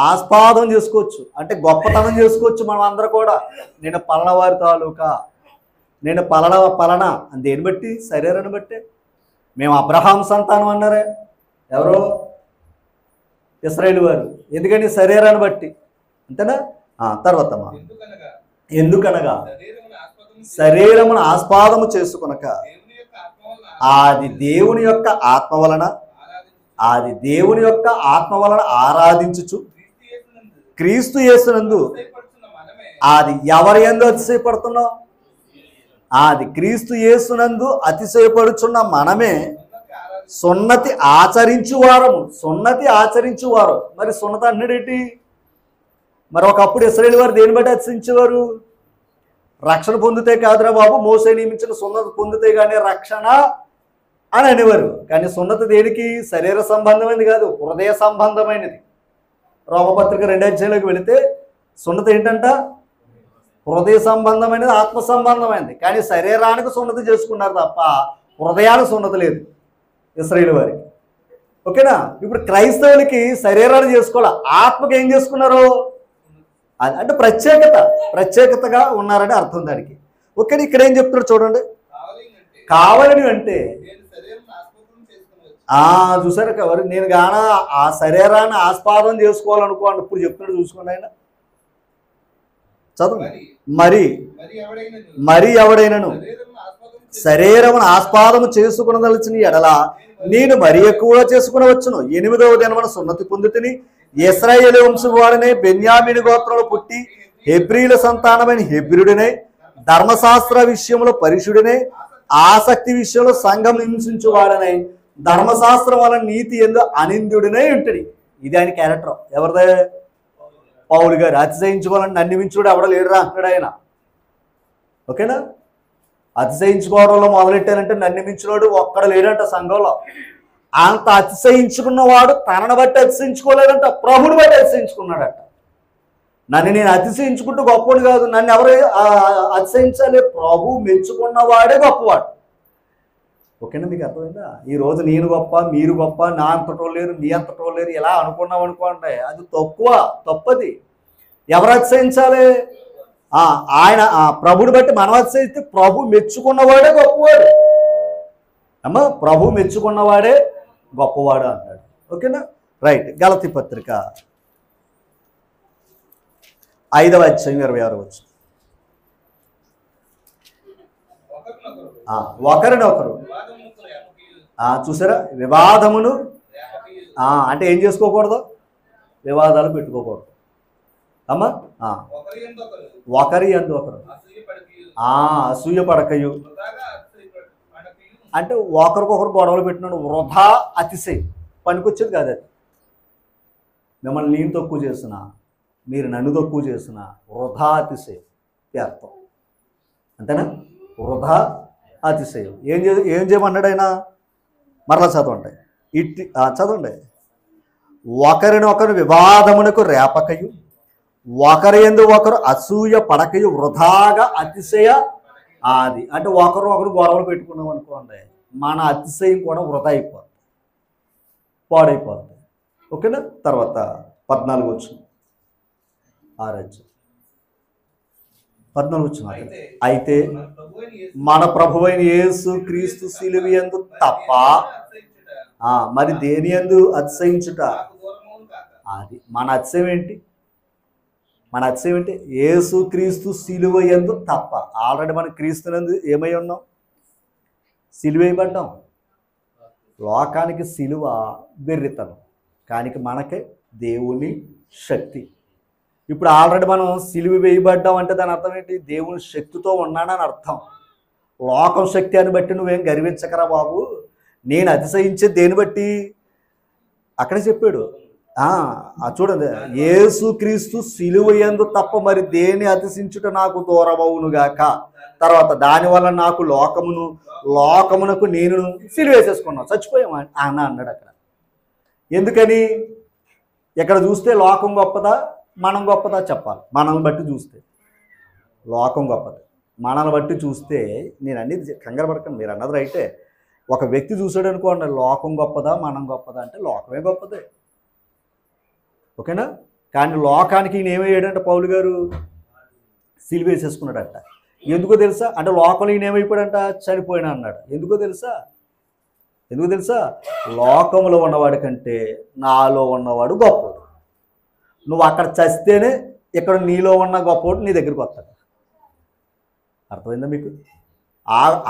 ఆస్పాదం చేసుకోవచ్చు, అంటే గొప్పతనం చేసుకోవచ్చు. మనం అందరూ కూడా నేను పలనవారి తాలూకా, నేను పలన అని దేని బట్టి? శరీరాన్ని బట్టి. మేము అబ్రహాం సంతానం అన్నారే ఎవరో? ఇశ్రాయేలు వారు. ఎందుకని? శరీరాన్ని బట్టి. అంతేనా? తర్వాత ఎందుకనగా శరీరమును ఆస్పాదము చేసుకొనక అది దేవుని యొక్క ఆత్మ వలన ఆరాధించుచు క్రీస్తు యేసునందు అది ఎవరి యందు అతిశయపడుతున్నావు? అది క్రీస్తు యేసునందు అతిశయపడుచున్న మనమే సున్నతి ఆచరించువారము. సున్నతి ఆచరించువారు. మరి సున్నతి అన్నాడేంటి? మరి ఒకప్పుడు ఇశ్రాయేలు వారు దేని బట్టి అతిశయించేవారు? రక్షణ పొందితే కాదురా బాబు, మోసే నియమించిన సున్నతి పొందితే కానీ రక్షణ అని అనేవారు. కానీ సున్నతి దేనికి? శరీర సంబంధమైనది కాదు, హృదయ సంబంధమైనది. రోమపత్రిక 2వ అధ్యాయంలోకి వెళితే సున్నతి ఏంటంట? హృదయ సంబంధమైనది, ఆత్మ సంబంధమైనది. కానీ శరీరానికి సున్నతి చేసుకున్నారు తప్ప హృదయానికి సున్నతి లేదు ఇశ్రాయేలు వారికి. ఓకేనా? ఇప్పుడు క్రైస్తవులకి శరీరాన్ని చేసుకోవాలి, ఆత్మకి ఏం చేసుకున్నారు? అంటే ప్రత్యేకతగా ఉన్నారని అర్థం దానికి. ఓకే, ఇక్కడ ఏం చెప్తాడు చూడండి. కావాలని అంటే చూసారు ఎవరు? నేను గాన ఆ శరీరాన్ని ఆస్పాదం చేసుకోవాలనుకోండి, ఇప్పుడు చెప్తున్నాడు చూసుకోండి ఆయన. చదువు. మరి ఎవడైనను శరీరమును ఆస్పాదము చేసుకునదలిచిన ఎడల నేను మరి ఎక్కువ చేసుకునవచ్చును. 8వ దినమున సున్నతి పొందితిని, ఇశ్రాయేలు వంశం వాడనే, బెన్యామీను గోత్రంలో పుట్టి హెబ్రీల సంతానమైన హెబ్రీయుడినే, ధర్మశాస్త్ర విషయంలో పరిశుడినే, ఆసక్తి విషయంలో సంఘం హింసించువాడనే, ధర్మశాస్త్రం వలన నీతి ఎందు అనింద్యుడినే ఉంటుంది. ఇది ఆయన క్యారెక్టర్. ఎవరిదే? పౌలు గారు. అతిశయించుకోవాలని నన్నిమించుడు ఎవడ లేడురా అంటాడు ఆయన. ఓకేనా? అతిశయించుకోవడంలో మొదలెట్టానంటే నన్నిమించినోడు ఒక్కడ లేడంట సంఘంలో. అంత అతిశయించుకున్నవాడు తనను బట్టి అతిశయించుకోలేదంట, ప్రభుని బట్టి అతిశయించుకున్నాడట. నన్ను నేను అతిశయించుకుంటూ గొప్పవాడు కాదు, నన్ను ఎవరు అతిశయించాలి? ప్రభు మెచ్చుకున్నవాడే గొప్పవాడు. ఓకేనా? మీకు అర్థమైందా? ఈరోజు నేను గొప్ప, మీరు గొప్ప, నా అంతటో లేరు, నీ అంతటో లేరు ఇలా అనుకున్నాం అనుకోండి, అది తప్పది. ఎవరు అతిశయించాలి? ఆయన ప్రభుని బట్టి మనం అతిశయిస్తే ప్రభు మెచ్చుకున్నవాడే గొప్పవాడు. అమ్మా, ప్రభు మెచ్చుకున్నవాడే గొప్పవాడు అంటాడు. ఓకేనా? రైట్. గలతీ పత్రిక 5వ అధ్యాయం 26వ వచనం. ఒకరినొకరు చూసారా? వివాదమును అంటే ఏం చేసుకోకూడదు? వివాదాలు పెట్టుకోకూడదు. అమ్మా, ఒకరి యందు ఒకరు అసూయ పడకయు. అంటే ఒకరికొకరు గొడవలు పెట్టినాడు వృధా అతిశయం, పనికొచ్చేది కాదు అది. మిమ్మల్ని నేను తక్కువ చేసిన, మీరు నన్ను తక్కువ చేసిన వృధా అతిశయం అర్థం. అంతేనా? వృధా అతిశయం. ఏం చేయమన్నాడు ఆయన? మరలా చదవండి. చదవండి. ఒకరినొకరు వివాదమునకు రేపకయు, ఒకరి యందు ఒకరు అసూయ పడకయు, వృధాగా అతిశయ ఆది. అంటే ఒకరు గొడవలు పెట్టుకున్నాం అనుకోండి, మన అతిశయం కూడా వృధా అయిపోతుంది, పాడైపోతుంది. ఓకేనా? తర్వాత 14 వచనం. 14 వచనం. అయితే మన ప్రభువైన యేసు క్రీస్తు శిలువ యందు తప్ప మరి దేని యందు అతిశయించుట? అది మన అతిశయం ఏంటి? మన అతిశయం ఏంటి? యేసు క్రీస్తు శిలువ యందు తప్ప. ఆల్రెడీ మన క్రీస్తునందు ఏమై ఉన్నాం? సిలువ వేయబడ్డాం. లోకానికి సిలువ వెర్రితనం, కానీ మనకే దేవుని శక్తి. ఇప్పుడు ఆల్రెడీ మనం సిలువ వేయబడ్డాం అంటే దాని అర్థం ఏంటి? దేవుని శక్తితో ఉన్నానని అర్థం. లోకం శక్తి అని బట్టి నువ్వేం గర్వించకరా బాబు. నేను అతిశయించే దేని బట్టి అక్కడే చెప్పాడు. చూడండి, యేసు క్రీస్తు సిలువ యందు తప్ప మరి దేని అతిశయించుట నాకు దూరమవునుగాక. తర్వాత దానివల్ల నాకు లోకమునకు నేను సిలువ వేసేసుకున్నాను, చచ్చిపోయాం అన్నాడు అక్కడ. ఎందుకని? ఇక్కడ చూస్తే లోకం గొప్పదా మనం గొప్పదా చెప్పాలి. మనల్ని బట్టి చూస్తే లోకం గొప్పది, మనల్ని బట్టి చూస్తే నేను అన్ని కంగారు పడకండి, మీరు అన్నది రైటే. ఒక వ్యక్తి చూసాడు అనుకోండి, లోకం గొప్పదా మనం గొప్పదా అంటే లోకమే గొప్పదే. ఓకేనా? కానీ లోకానికి ఈయన ఏమయ్యాడంటే పౌలు గారు సిలువ వేసేసుకున్నాడట. ఎందుకో తెలుసా? అంటే లోకంలో ఈయన ఏమైపోయాడంట? చనిపోయినా అన్నాడు. ఎందుకో తెలుసా? లోకంలో ఉన్నవాడి కంటే నాలో ఉన్నవాడు గొప్పవాడు. నువ్వు అక్కడ చస్తేనే ఇక్కడ నీలో ఉన్న గొప్పవాడు నీ దగ్గరికి వస్తాడు. అర్థమైందా మీకు?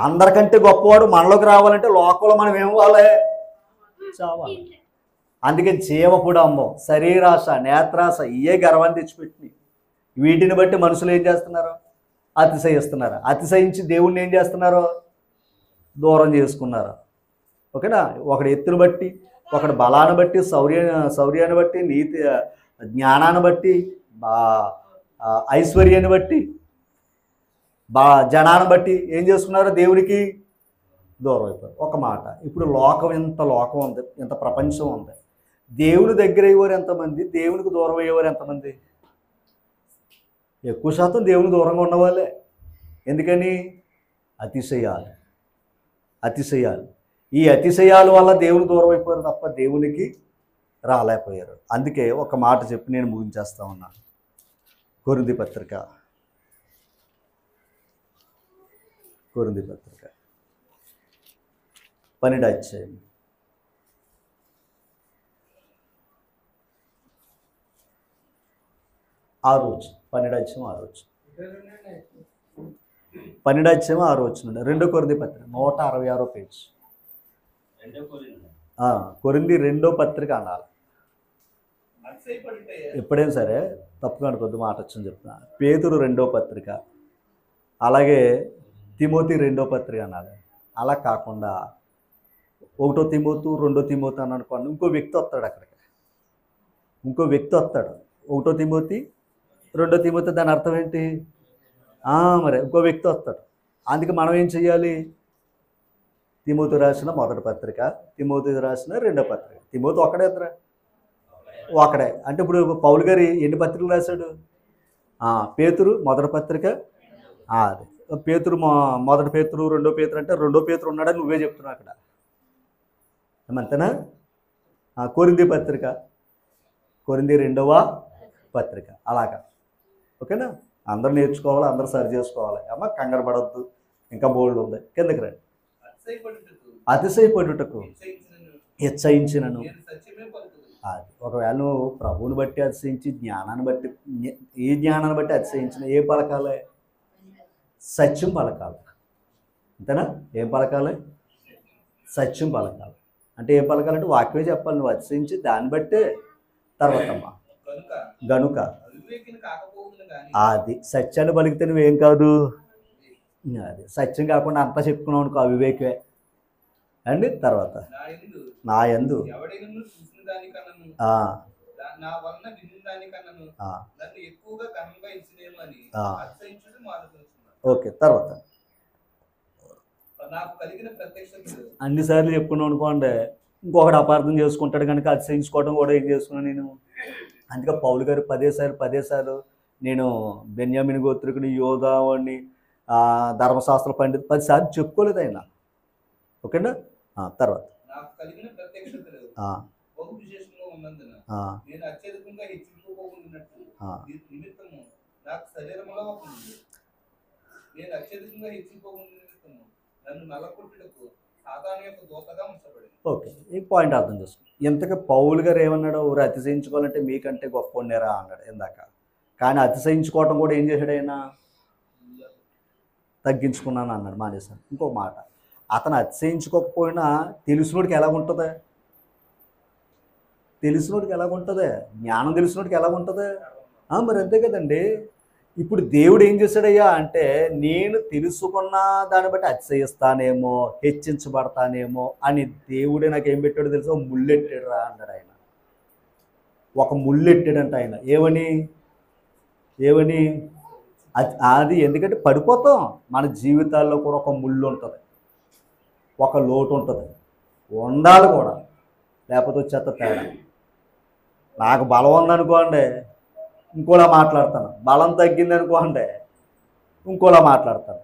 అందరికంటే గొప్పవాడు మనలోకి రావాలంటే లోకంలో మనం ఏం అవ్వాలి? చావాలి. అందుకే జీవపుడు అమ్మం, శరీరాశ, నేత్రాశ ఇయే గర్వాన్ని తెచ్చిపెట్టినాయి. వీటిని బట్టి మనుషులు ఏం చేస్తున్నారు? అతిశయిస్తున్నారు. అతిశయించి దేవుణ్ణి ఏం చేస్తున్నారు? దూరం చేసుకున్నారు. ఓకేనా? ఒకటి ఎత్తును బట్టి, ఒకటి బలాన్ని బట్టి, శౌర్యాన్ని బట్టి, నీతి జ్ఞానాన్ని బట్టి, ఐశ్వర్యాన్ని బట్టి, జనాన్ని బట్టి ఏం చేసుకున్నారు? దేవునికి దూరం అయిపోయారు. ఒక మాట, ఇప్పుడు లోకం ఉంది, ఇంత ప్రపంచం ఉంది. దేవుని దగ్గర అయ్యేవారు ఎంతమంది? దేవునికి దూరం అయ్యేవారు ఎంతమంది? ఎక్కువ శాతం దేవుని దూరంగా ఉన్నవాళ్ళే. ఎందుకని? అతిశయాలు. ఈ అతిశయాల వల్ల దేవుని దూరం అయిపోయారు తప్ప దేవునికి రాలేకపోయారు. అందుకే ఒక మాట చెప్పి నేను ముగించేస్తా ఉన్నాను. కొరింథీ పత్రిక 12వ అధ్యాయం 12వ అధ్యాయం 6 నుండి 2 కొరింథీ పత్రిక 166 పేజ్. కొరింథీ 2వ పత్రిక అనాలి. ఎప్పుడైనా సరే తప్పుగా అనుకోద్దు, మాట వచ్చింది చెప్తున్నా. పేతురు 2వ పత్రిక, అలాగే తిమోతి 2వ పత్రిక అనాలి. అలా కాకుండా 1 తిమోతి 2 తిమోతి అని అనుకోండి, ఇంకో వ్యక్తి వస్తాడు అక్కడికి. 1 తిమోతి 2 తిమోతి, దాని అర్థం ఏంటి? మరి ఇంకో వ్యక్తి వస్తాడు. అందుకే మనం ఏం చెయ్యాలి? తిమోతి రాసిన 1వ పత్రిక, తిమోతి రాసిన 2వ పత్రిక. తిమోతి ఒకడే అంటే ఇప్పుడు పౌలు గారు ఎన్ని పత్రికలు రాశాడు? పేతురు 1వ పత్రిక, అది పేతురు 1 పేతురు 2 పేతురు అంటే 2 పేతురు ఉన్నాడని నువ్వే చెప్తున్నావు అక్కడ, అంతేనా? కొరింథీ పత్రిక, కొరింథీ 2వ పత్రిక, అలాగా. ఓకేనా? అందరూ నేర్చుకోవాలి, అందరూ సరి చేసుకోవాలి. అమ్మ కంగారు పడవద్దు, ఇంకా బోల్డ్ ఉంది. కిందకి రండి. అతిశయపడుటకు హెచ్చయించినను. అది ఒకవేళ నువ్వు ప్రభువుని బట్టి అతిశయించి, జ్ఞానాన్ని బట్టి, ఏ జ్ఞానాన్ని బట్టి అతిశయించిన, ఏ పలకాలే? సత్యం పలకాలి. అంతేనా? ఏం పలకాలి? సత్యం పలకాలి. అంటే ఏం పలకాలంటే వాక్యమే చెప్పాలి. నువ్వు అతిశయించి దాన్ని బట్టే తర్వాత అమ్మా గనుక అది సత్యాన్ని పలికితే నువ్వేం కాదు. అది సత్యం కాకుండా అంతా చెప్పుకున్నావు అనుకో, అవివేకమే అండి. తర్వాత నా యందు ఓకే. తర్వాత అన్నిసార్లు చెప్పుకున్నావు అనుకోండి, ఇంకొకటి అపార్థం చేసుకుంటాడు కనుక అతిశయించుకోవడం కూడా ఏం చేసుకున్నాను నేను. అందుకే పౌలు గారు 10 సార్లు నేను బెన్యామిన్ గోత్రికుని, యోధావాడిని, ధర్మశాస్త్ర పండిత్ 10 సార్లు చెప్పుకోలేదు ఆయన. ఓకేనా? తర్వాత ఓకే, ఈ పాయింట్ అర్థం చేసుకో. ఇంతగా పౌలు గారు ఏమన్నాడు? ఊరు అతిశయించుకోవాలంటే మీకంటే గొప్ప ఉండేరా అన్నాడు ఇందాక. కానీ అతిశయించుకోవటం కూడా ఏం చేశాడు ఆయన? తగ్గించుకున్నాను అన్నాడు, మానేశాను. ఇంకో మాట, అతను అతిశయించుకోకపోయినా తెలిసినోడికి ఎలాగుంటుంది? జ్ఞానం తెలిసినోడికి ఎలాగుంటుంది? మరి అంతే కదండి. ఇప్పుడు దేవుడు ఏం చేశాడయ్యా అంటే, నేను తెలుసుకున్న దాన్ని బట్టి అతిశయిస్తానేమో, హెచ్చించబడతానేమో అని దేవుడే నాకు ఏం పెట్టాడో తెలుసా? ముళ్ళెట్టాడు రా అన్నాడు ఆయన. ఒక ముళ్ళెట్టాడంట ఆయన. ఏమని? అది ఎందుకంటే పడిపోతాం. మన జీవితాల్లో కూడా ఒక ముళ్ళు ఉంటుంది, ఒక లోటు ఉంటుంది, ఉండాలి కూడా, లేకపోతే వచ్చేస్తా తేడా. నాకు బలం ఉందనుకోండి, ఇంకోలా మాట్లాడతాను. బలం తగ్గింది అనుకోండి, ఇంకోలా మాట్లాడతాను.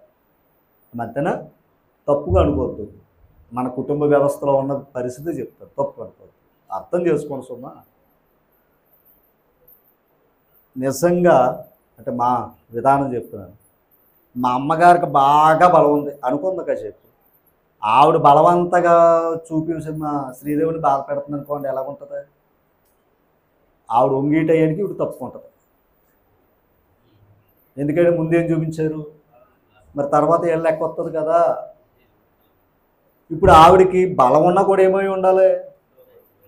మధ్యన తప్పుగా అనుకోవద్దు. మన కుటుంబ వ్యవస్థలో ఉన్న పరిస్థితి చెప్తాను, తప్పు అనుకోవద్దు. అర్థం చేసుకోండి సుమా. నిజంగా అంటే మా విధానం చెప్తున్నాను. మా అమ్మగారికి బాగా బలం ఉంది అనుకుందిగా చెప్పు. ఆవిడ బలవంతగా చూపించి మా శ్రీదేవిని బాధ పెడుతుంది అనుకోండి, ఎలాగుంటుంది? ఆవిడ వంగీటయ్యానికి ఇప్పుడు తప్పుకుంటుంది. ఎందుకంటే ముందేం చూపించారు, మరి తర్వాత ఏం లెక్క వస్తుంది కదా. ఇప్పుడు ఆవిడికి బలం ఉన్నా కూడా ఏమై ఉండాలి?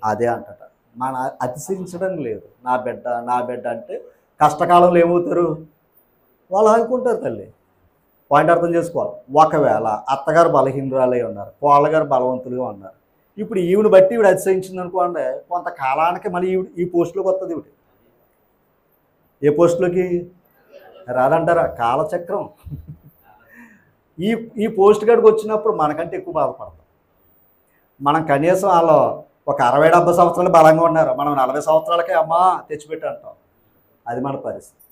అదే అంటట. మన అతిశయించడం లేదు. నా బిడ్డ అంటే కష్టకాలంలో ఏమవుతారు? వాళ్ళు ఆదుకుంటారు తల్లి. పాయింట్ అర్థం చేసుకోవాలి. ఒకవేళ అత్తగారు బలహీనురాలై ఉన్నారు, కోళ్ళగారు బలవంతులుగా ఉన్నారు. ఇప్పుడు ఈవిని బట్టి ఈవిడ అతిశయించింది అనుకోండి, కొంతకాలానికి మళ్ళీ ఈ పోస్టులోకి వస్తుంది. ఈవిడ ఏ పోస్టులోకి రాదంటారా? కాలచక్రం. ఈ ఈ పోస్ట్ కాడికి వచ్చినప్పుడు మనకంటే ఎక్కువ బాధపడతాం. మనం కనీసం వాళ్ళు ఒక 60-70 సంవత్సరాలు బలంగా ఉన్నారు, మనం 40 సంవత్సరాలకే అమ్మా తెచ్చిపెట్టి అంటాం. అది మన పరిస్థితి.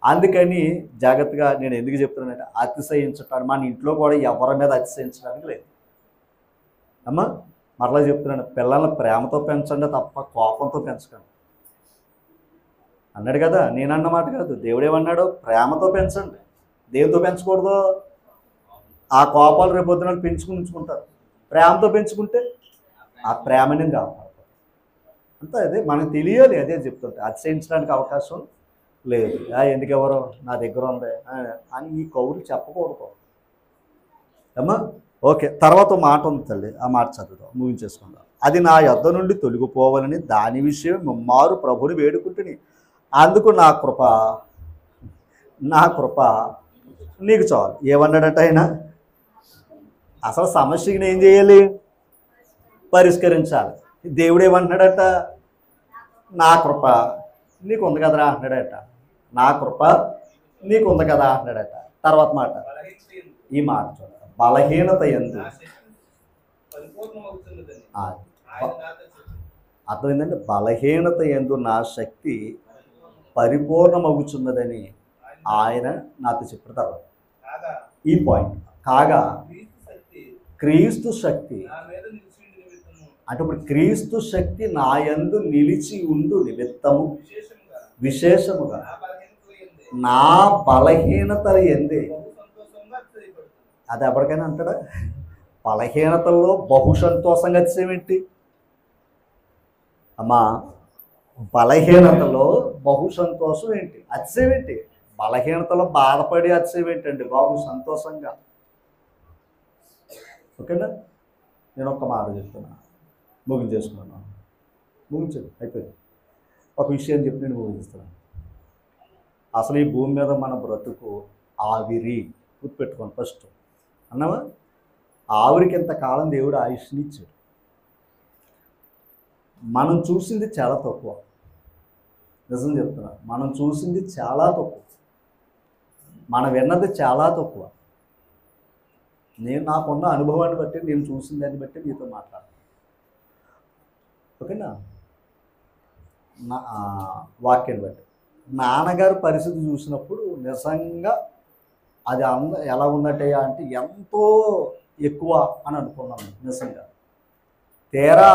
అందుకని జాగ్రత్తగా నేను ఎందుకు చెప్తున్నానంటే, అతిశయించటానికి మన ఇంట్లో కూడా ఎవరి మీద అతిశయించడానికి లేదు అమ్మా. మరలా చెప్తున్నాను, పిల్లల్ని ప్రేమతో పెంచండి తప్ప కోపంతో పెంచకండి అన్నాడు కదా. నేనన్న మాట కాదు, దేవుడేమన్నాడు? ప్రేమతో పెంచండి. దేవుడితో పెంచకూడదు. ఆ కోపాలు రేపొద్దున పెంచుకుంటారు. ప్రేమతో పెంచుకుంటే ఆ ప్రేమని కాపాడుతారు. అంతా అదే మనకు తెలియాలి. అదే చెప్తుంటే అతిశయించడానికి అవకాశం లేదు. ఎందుకు ఎవరో నా దగ్గర ఉంది అని ఈ కౌరులు చెప్పకూడదు అమ్మా. ఓకే, తర్వాత మాట ఉంది తల్లి, ఆ మాట చదువుదాం, ముగించేసుకుందాం. అది నా యొద్ద నుండి తొలగిపోవాలని దాని విషయం ముమ్మారు ప్రభుని వేడుకుంటుని, అందుకు నా కృప నీకు చాలు. ఏమన్నాడట ఆయన? అసలు సమస్యకి ఏం చేయాలి? పరిష్కరించాలి. దేవుడు ఏమన్నాడట? నా కృప నీకు ఉంది కదరా అంటున్నాడట. నా కృప నీకు ఉంది కదా అంటున్నాడట. తర్వాత మాట, ఈ మాట చూడ, బలహీనత యందు అర్థమైందంటే, బలహీనత యందు నా శక్తి పరిపూర్ణమగుచున్నదని ఆయన నాతో చెప్పిన తర్వాత ఈ పాయింట్. కాగా క్రీస్తు శక్తి అంటే, ఇప్పుడు క్రీస్తు శక్తి నా యందు నిలిచి ఉండు నిమిత్తము విశేషముగా నా బలహీనతలు ఎందే. అది ఎవరికైనా అంటాడా? బలహీనతల్లో బహు సంతోషంగా అతిశయమేంటి అమ్మా? బలహీనతలో బహు సంతోషం ఏంటి? అతిశయం ఏంటి? బలహీనతలో బాధపడి అతిశయం ఏంటండి బాబు? సంతోషంగా. ఓకేనా? నేను ఒక్క మాట చెప్తున్నా, ముగించేసుకున్నాను. ముగించండి, అయిపోయింది. ఒక విషయం చెప్పి నేను ముగిస్తున్నాను. అసలు ఈ భూమి మీద మన బ్రతుకు ఆవిరి. గుర్తుపెట్టుకోండి ఫస్ట్. అన్నావా? ఆవిరికి ఎంతకాలం దేవుడు ఆయుష్నిచ్చాడు. మనం చూసింది చాలా తక్కువ. నిజం చెప్తున్నా, మనం చూసింది చాలా తక్కువ, మనం విన్నది చాలా తక్కువ. నేను నాకున్న అనుభవాన్ని బట్టి, నేను చూసిన దాన్ని బట్టి మీతో మాట్లాడతాను. ఓకేనా? నా వాక్యాన్ని బట్టి నాన్నగారి పరిస్థితి చూసినప్పుడు నిజంగా అది ఎలా ఉందటయ్యా అంటే ఎంతో ఎక్కువ అని అనుకున్నాను నిజంగా. తీరా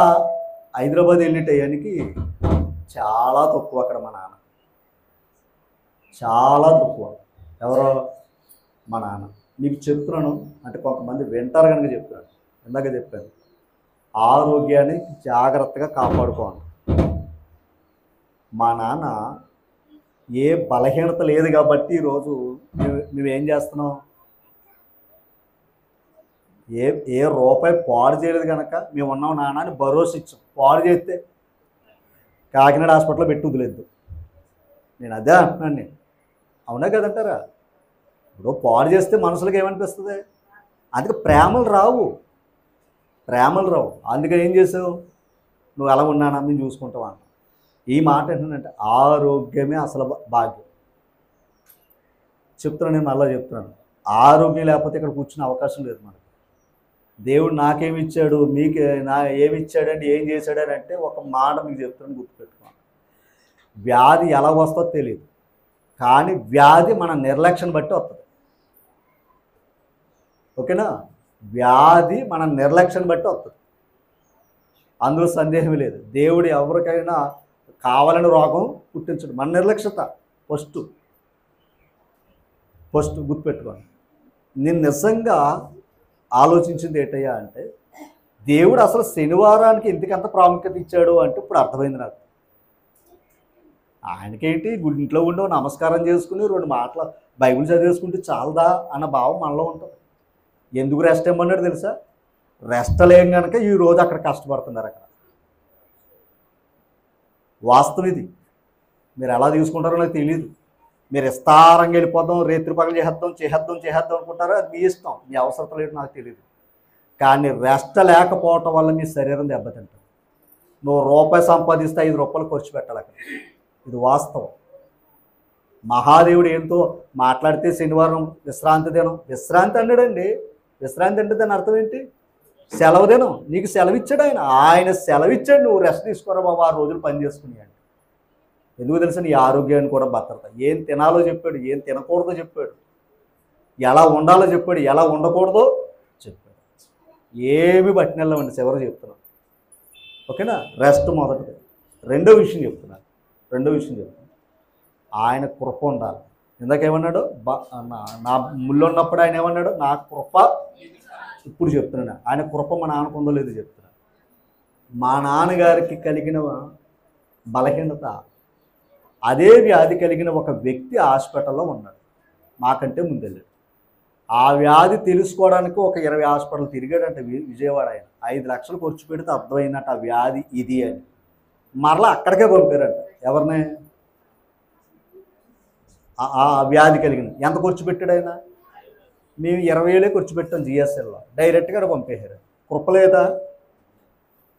హైదరాబాద్ వెళ్ళే టయానికి చాలా తక్కువ అక్కడ మా నాన్న, చాలా తక్కువ. ఎవరో మా నాన్న. మీకు చెప్తున్నాను అంటే కొంతమంది వింటారు కనుక చెప్తున్నాను. ఇందాక చెప్పాను, ఆరోగ్యాన్ని జాగ్రత్తగా కాపాడుకోండి. మా నాన్న ఏ బలహీనత లేదు కాబట్టి ఈరోజు మేమేం చేస్తున్నాం? ఏ రూపాయి పాడు చేయలేదు కనుక మేము ఉన్నాం నాన్న అని భరోసా ఇచ్చాం. పాడు చేస్తే కాకినాడ హాస్పిటల్లో పెట్టి వదిలేదు. నేను అదే అంటున్నాను. నేను అవునా కదంటారా? ఇప్పుడు పాడు చేస్తే మనుషులకు ఏమనిపిస్తుంది? అందుకే ప్రేమలు రావు. అందుకని ఏం చేసావు? నువ్వు ఎలా ఉన్నానా మేము చూసుకుంటావా అన్న. ఈ మాట ఏంటంటే ఆరోగ్యమే అసలు భాగ్యం. చెప్తున్నాను, నేను మళ్ళీ చెప్తున్నాను. ఆరోగ్యం లేకపోతే ఇక్కడ కూర్చునే అవకాశం లేదు మనకు. దేవుడు నాకేమి ఇచ్చాడు, మీకు ఏమి ఇచ్చాడంటే, ఏం చేశాడని అంటే ఒక మాట మీకు చెప్తున్నాను, గుర్తుపెట్టుకోండి. వ్యాధి ఎలా వస్తుందో తెలియదు, కానీ వ్యాధి మన నిర్లక్ష్యం బట్టి వస్తుంది. ఓకేనా? వ్యాధి మన నిర్లక్ష్యం బట్టి వస్తుంది, అందులో సందేహం లేదు. దేవుడు ఎవరికైనా కావాలని రోగం పుట్టించడు, మన నిర్లక్ష్యత ఫస్ట్ గుర్తుపెట్టుకోండి. నేను నిజంగా ఆలోచించింది ఏంటయ్యా అంటే, దేవుడు అసలు శనివారానికి ఎందుకంత ప్రాముఖ్యత ఇచ్చాడు అంటే ఇప్పుడు అర్థమైంది నాకు. ఆయనకేంటి, ఇంట్లో ఉండి నమస్కారం చేసుకుని 2 మాటలు బైబిల్ చదివేసుకుంటే చాలదా అన్న భావం మనలో ఉంటుంది. ఎందుకు రెస్ట్ ఇమ్మన్నాడు తెలుసా? రెస్ట్ లేం కనుక ఈరోజు అక్కడ కష్టపడుతున్నారు. అక్కడ వాస్తవం ఇది. మీరు ఎలా తీసుకుంటారో నాకు తెలియదు. మీరు విస్తారంగా వెళ్ళిపోదాం, రేత్రి పగలు చేసేద్దాం అనుకుంటారో అది మీ ఇష్టం, మీ అవసరం లేదు నాకు తెలియదు. కానీ రెస్ట్ లేకపోవటం వల్ల మీ శరీరం దెబ్బతింటుంది. నువ్వు రూపాయి సంపాదిస్తే 5 రూపాయలు ఖర్చు పెట్టాలి అక్కడ. ఇది వాస్తవం. మహాదేవుడు ఏంటో మాట్లాడితే శనివారం విశ్రాంతి దినం, విశ్రాంతి అన్నాడండి. విశ్రాంతి అంటే దాని అర్థం ఏంటి? సెలవు దినం. నీకు సెలవు ఇచ్చాడు ఆయన సెలవు ఇచ్చాడు. నువ్వు రెస్ట్ తీసుకోరా బాబు, 6 రోజులు పని చేసుకుని. ఎందుకు తెలుసా? నీ ఆరోగ్యాన్ని కూడా భద్రత. ఏం తినాలో చెప్పాడు, ఏం తినకూడదో చెప్పాడు, ఎలా ఉండాలో చెప్పాడు, ఎలా ఉండకూడదో చెప్పాడు. ఏమి పట్టినెళ్ళమండి చివరి చెప్తున్నాను. ఓకేనా? రెస్ట్ మొదటిది. రెండో విషయం చెప్తున్నాను. ఆయన కృప ఉండాలి. ఇందాకేమన్నాడు? నా ముళ్ళున్నప్పుడు ఆయన ఏమన్నాడు? నా కృప. ఇప్పుడు చెప్తున్నాను, ఆయన కృప మా నాన్నకు ఉందో లేదో చెప్తున్నాను. మా నాన్నగారికి కలిగిన బలహీనత, అదే వ్యాధి కలిగిన ఒక వ్యక్తి హాస్పిటల్లో ఉన్నాడు మాకంటే ముందెళ్ళాడు. ఆ వ్యాధి తెలుసుకోవడానికి ఒక 20 హాస్పిటల్ తిరిగాడంటే విజయవాడ. ఆయన 5 లక్షలు ఖర్చు పెడితే అర్థమైందట ఆ వ్యాధి ఇది అని. మరలా అక్కడికే పంపారంట. ఎవరిని? ఆ వ్యాధి కలిగిన. ఎంత ఖర్చు పెట్టాడు ఆయన? మేము 20,000 ఖర్చు పెట్టాం జిఎస్ఎల్లో. డైరెక్ట్గా పంపేశారు. కృప లేదా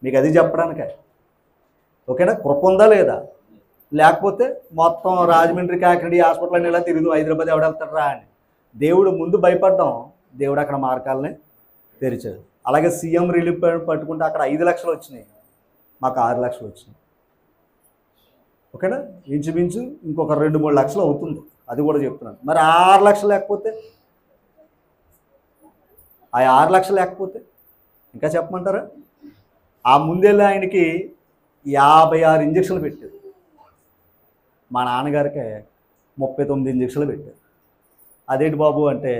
మీకు? అది చెప్పడానికే. ఓకేనా? కృప ఉందా లేదా? లేకపోతే మొత్తం రాజమండ్రి, కాకినాడ హాస్పిటల్ అని ఇలా తిరుగుతూ హైదరాబాద్ ఎవడెళ్తాడరా అని దేవుడు ముందు భయపడ్డాం. దేవుడు అక్కడ మార్గాలని తెరిచాడు. అలాగే సీఎం రిలీఫ్ పట్టుకుంటే అక్కడ 5 లక్షలు వచ్చినాయి, మాకు 6 లక్షలు వచ్చినాయి. ఓకేనా? ఇంచుమించు ఇంకొక 2-3 లక్షలు అవుతుంది. అది కూడా చెప్తున్నాను. మరి 6 లక్షలు లేకపోతే, ఆ 6 లక్షలు లేకపోతే ఇంకా చెప్పమంటారా? ఆ ముందెళ్ళి ఆయనకి 56 ఇంజక్షన్లు పెట్టారు. మా నాన్నగారికి 39 ఇంజక్షన్లు పెట్టారు. అదేంటి బాబు అంటే,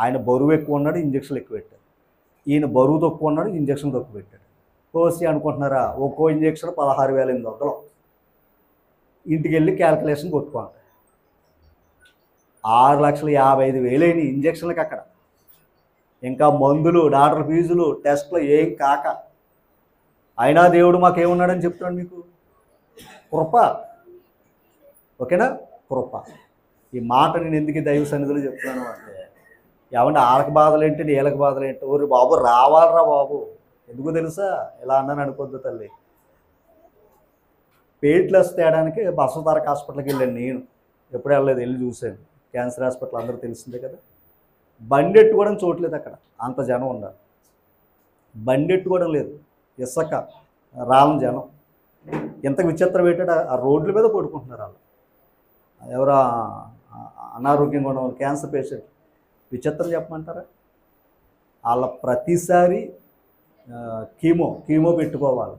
ఆయన బరువు ఎక్కువ ఉన్నాడు, ఇంజక్షన్లు ఎక్కువ పెట్టారు. ఈయన బరువు తక్కువ ఉన్నాడు, ఇంజక్షన్ తక్కువ పెట్టాడు. కోసి అనుకుంటున్నారా? ఒక్కో ఇంజక్షన్ 16,800. ఇంటికి వెళ్ళి క్యాల్కులేషన్ కొట్టుకోండి. 6,55,000 అయినాయి ఇంజక్షన్లకి అక్కడ. ఇంకా మందులు, డాక్టర్ ఫీజులు, టెస్టులు ఏం కాక. అయినా దేవుడు మాకేమున్నాడని చెప్తున్నాడు మీకు? కృప. ఓకేనా? కృప. ఈ మాట నేను ఎందుకు దైవ సన్నిధిలో చెప్తున్నాను అంటే, ఏమంటే వాళ్ళకి బాధలేంటి, వీళ్ళకి బాధలేంటి? ఓరి బాబు రావాలరా బాబు. ఎందుకు తెలుసా? ఇలా అన్నాను అనుకోద్దు తల్లి. పెయిన్లెస్ తేడానికి బసవతారక హాస్పిటల్కి వెళ్ళాను నేను. ఎప్పుడు వెళ్ళలేదు, వెళ్ళి చూశాను. క్యాన్సర్ హాస్పిటల్ అందరూ తెలిసిందే కదా. బండి ఎట్టుకోవడం చూడలేదు అక్కడ, అంత జనం ఉన్నారు. బండి ఎట్టుకోవడం లేదు, ఇసుక రాళ్ళ జనం. ఎంత విచిత్రం ఏంటంటే ఆ రోడ్ల మీద పడుకుంటున్నారు వాళ్ళు. ఎవరో అనారోగ్యంగా ఉన్న క్యాన్సర్ పేషెంట్. విచిత్రం చెప్పమంటారా? వాళ్ళ ప్రతిసారి కీమో పెట్టుకోవాలి.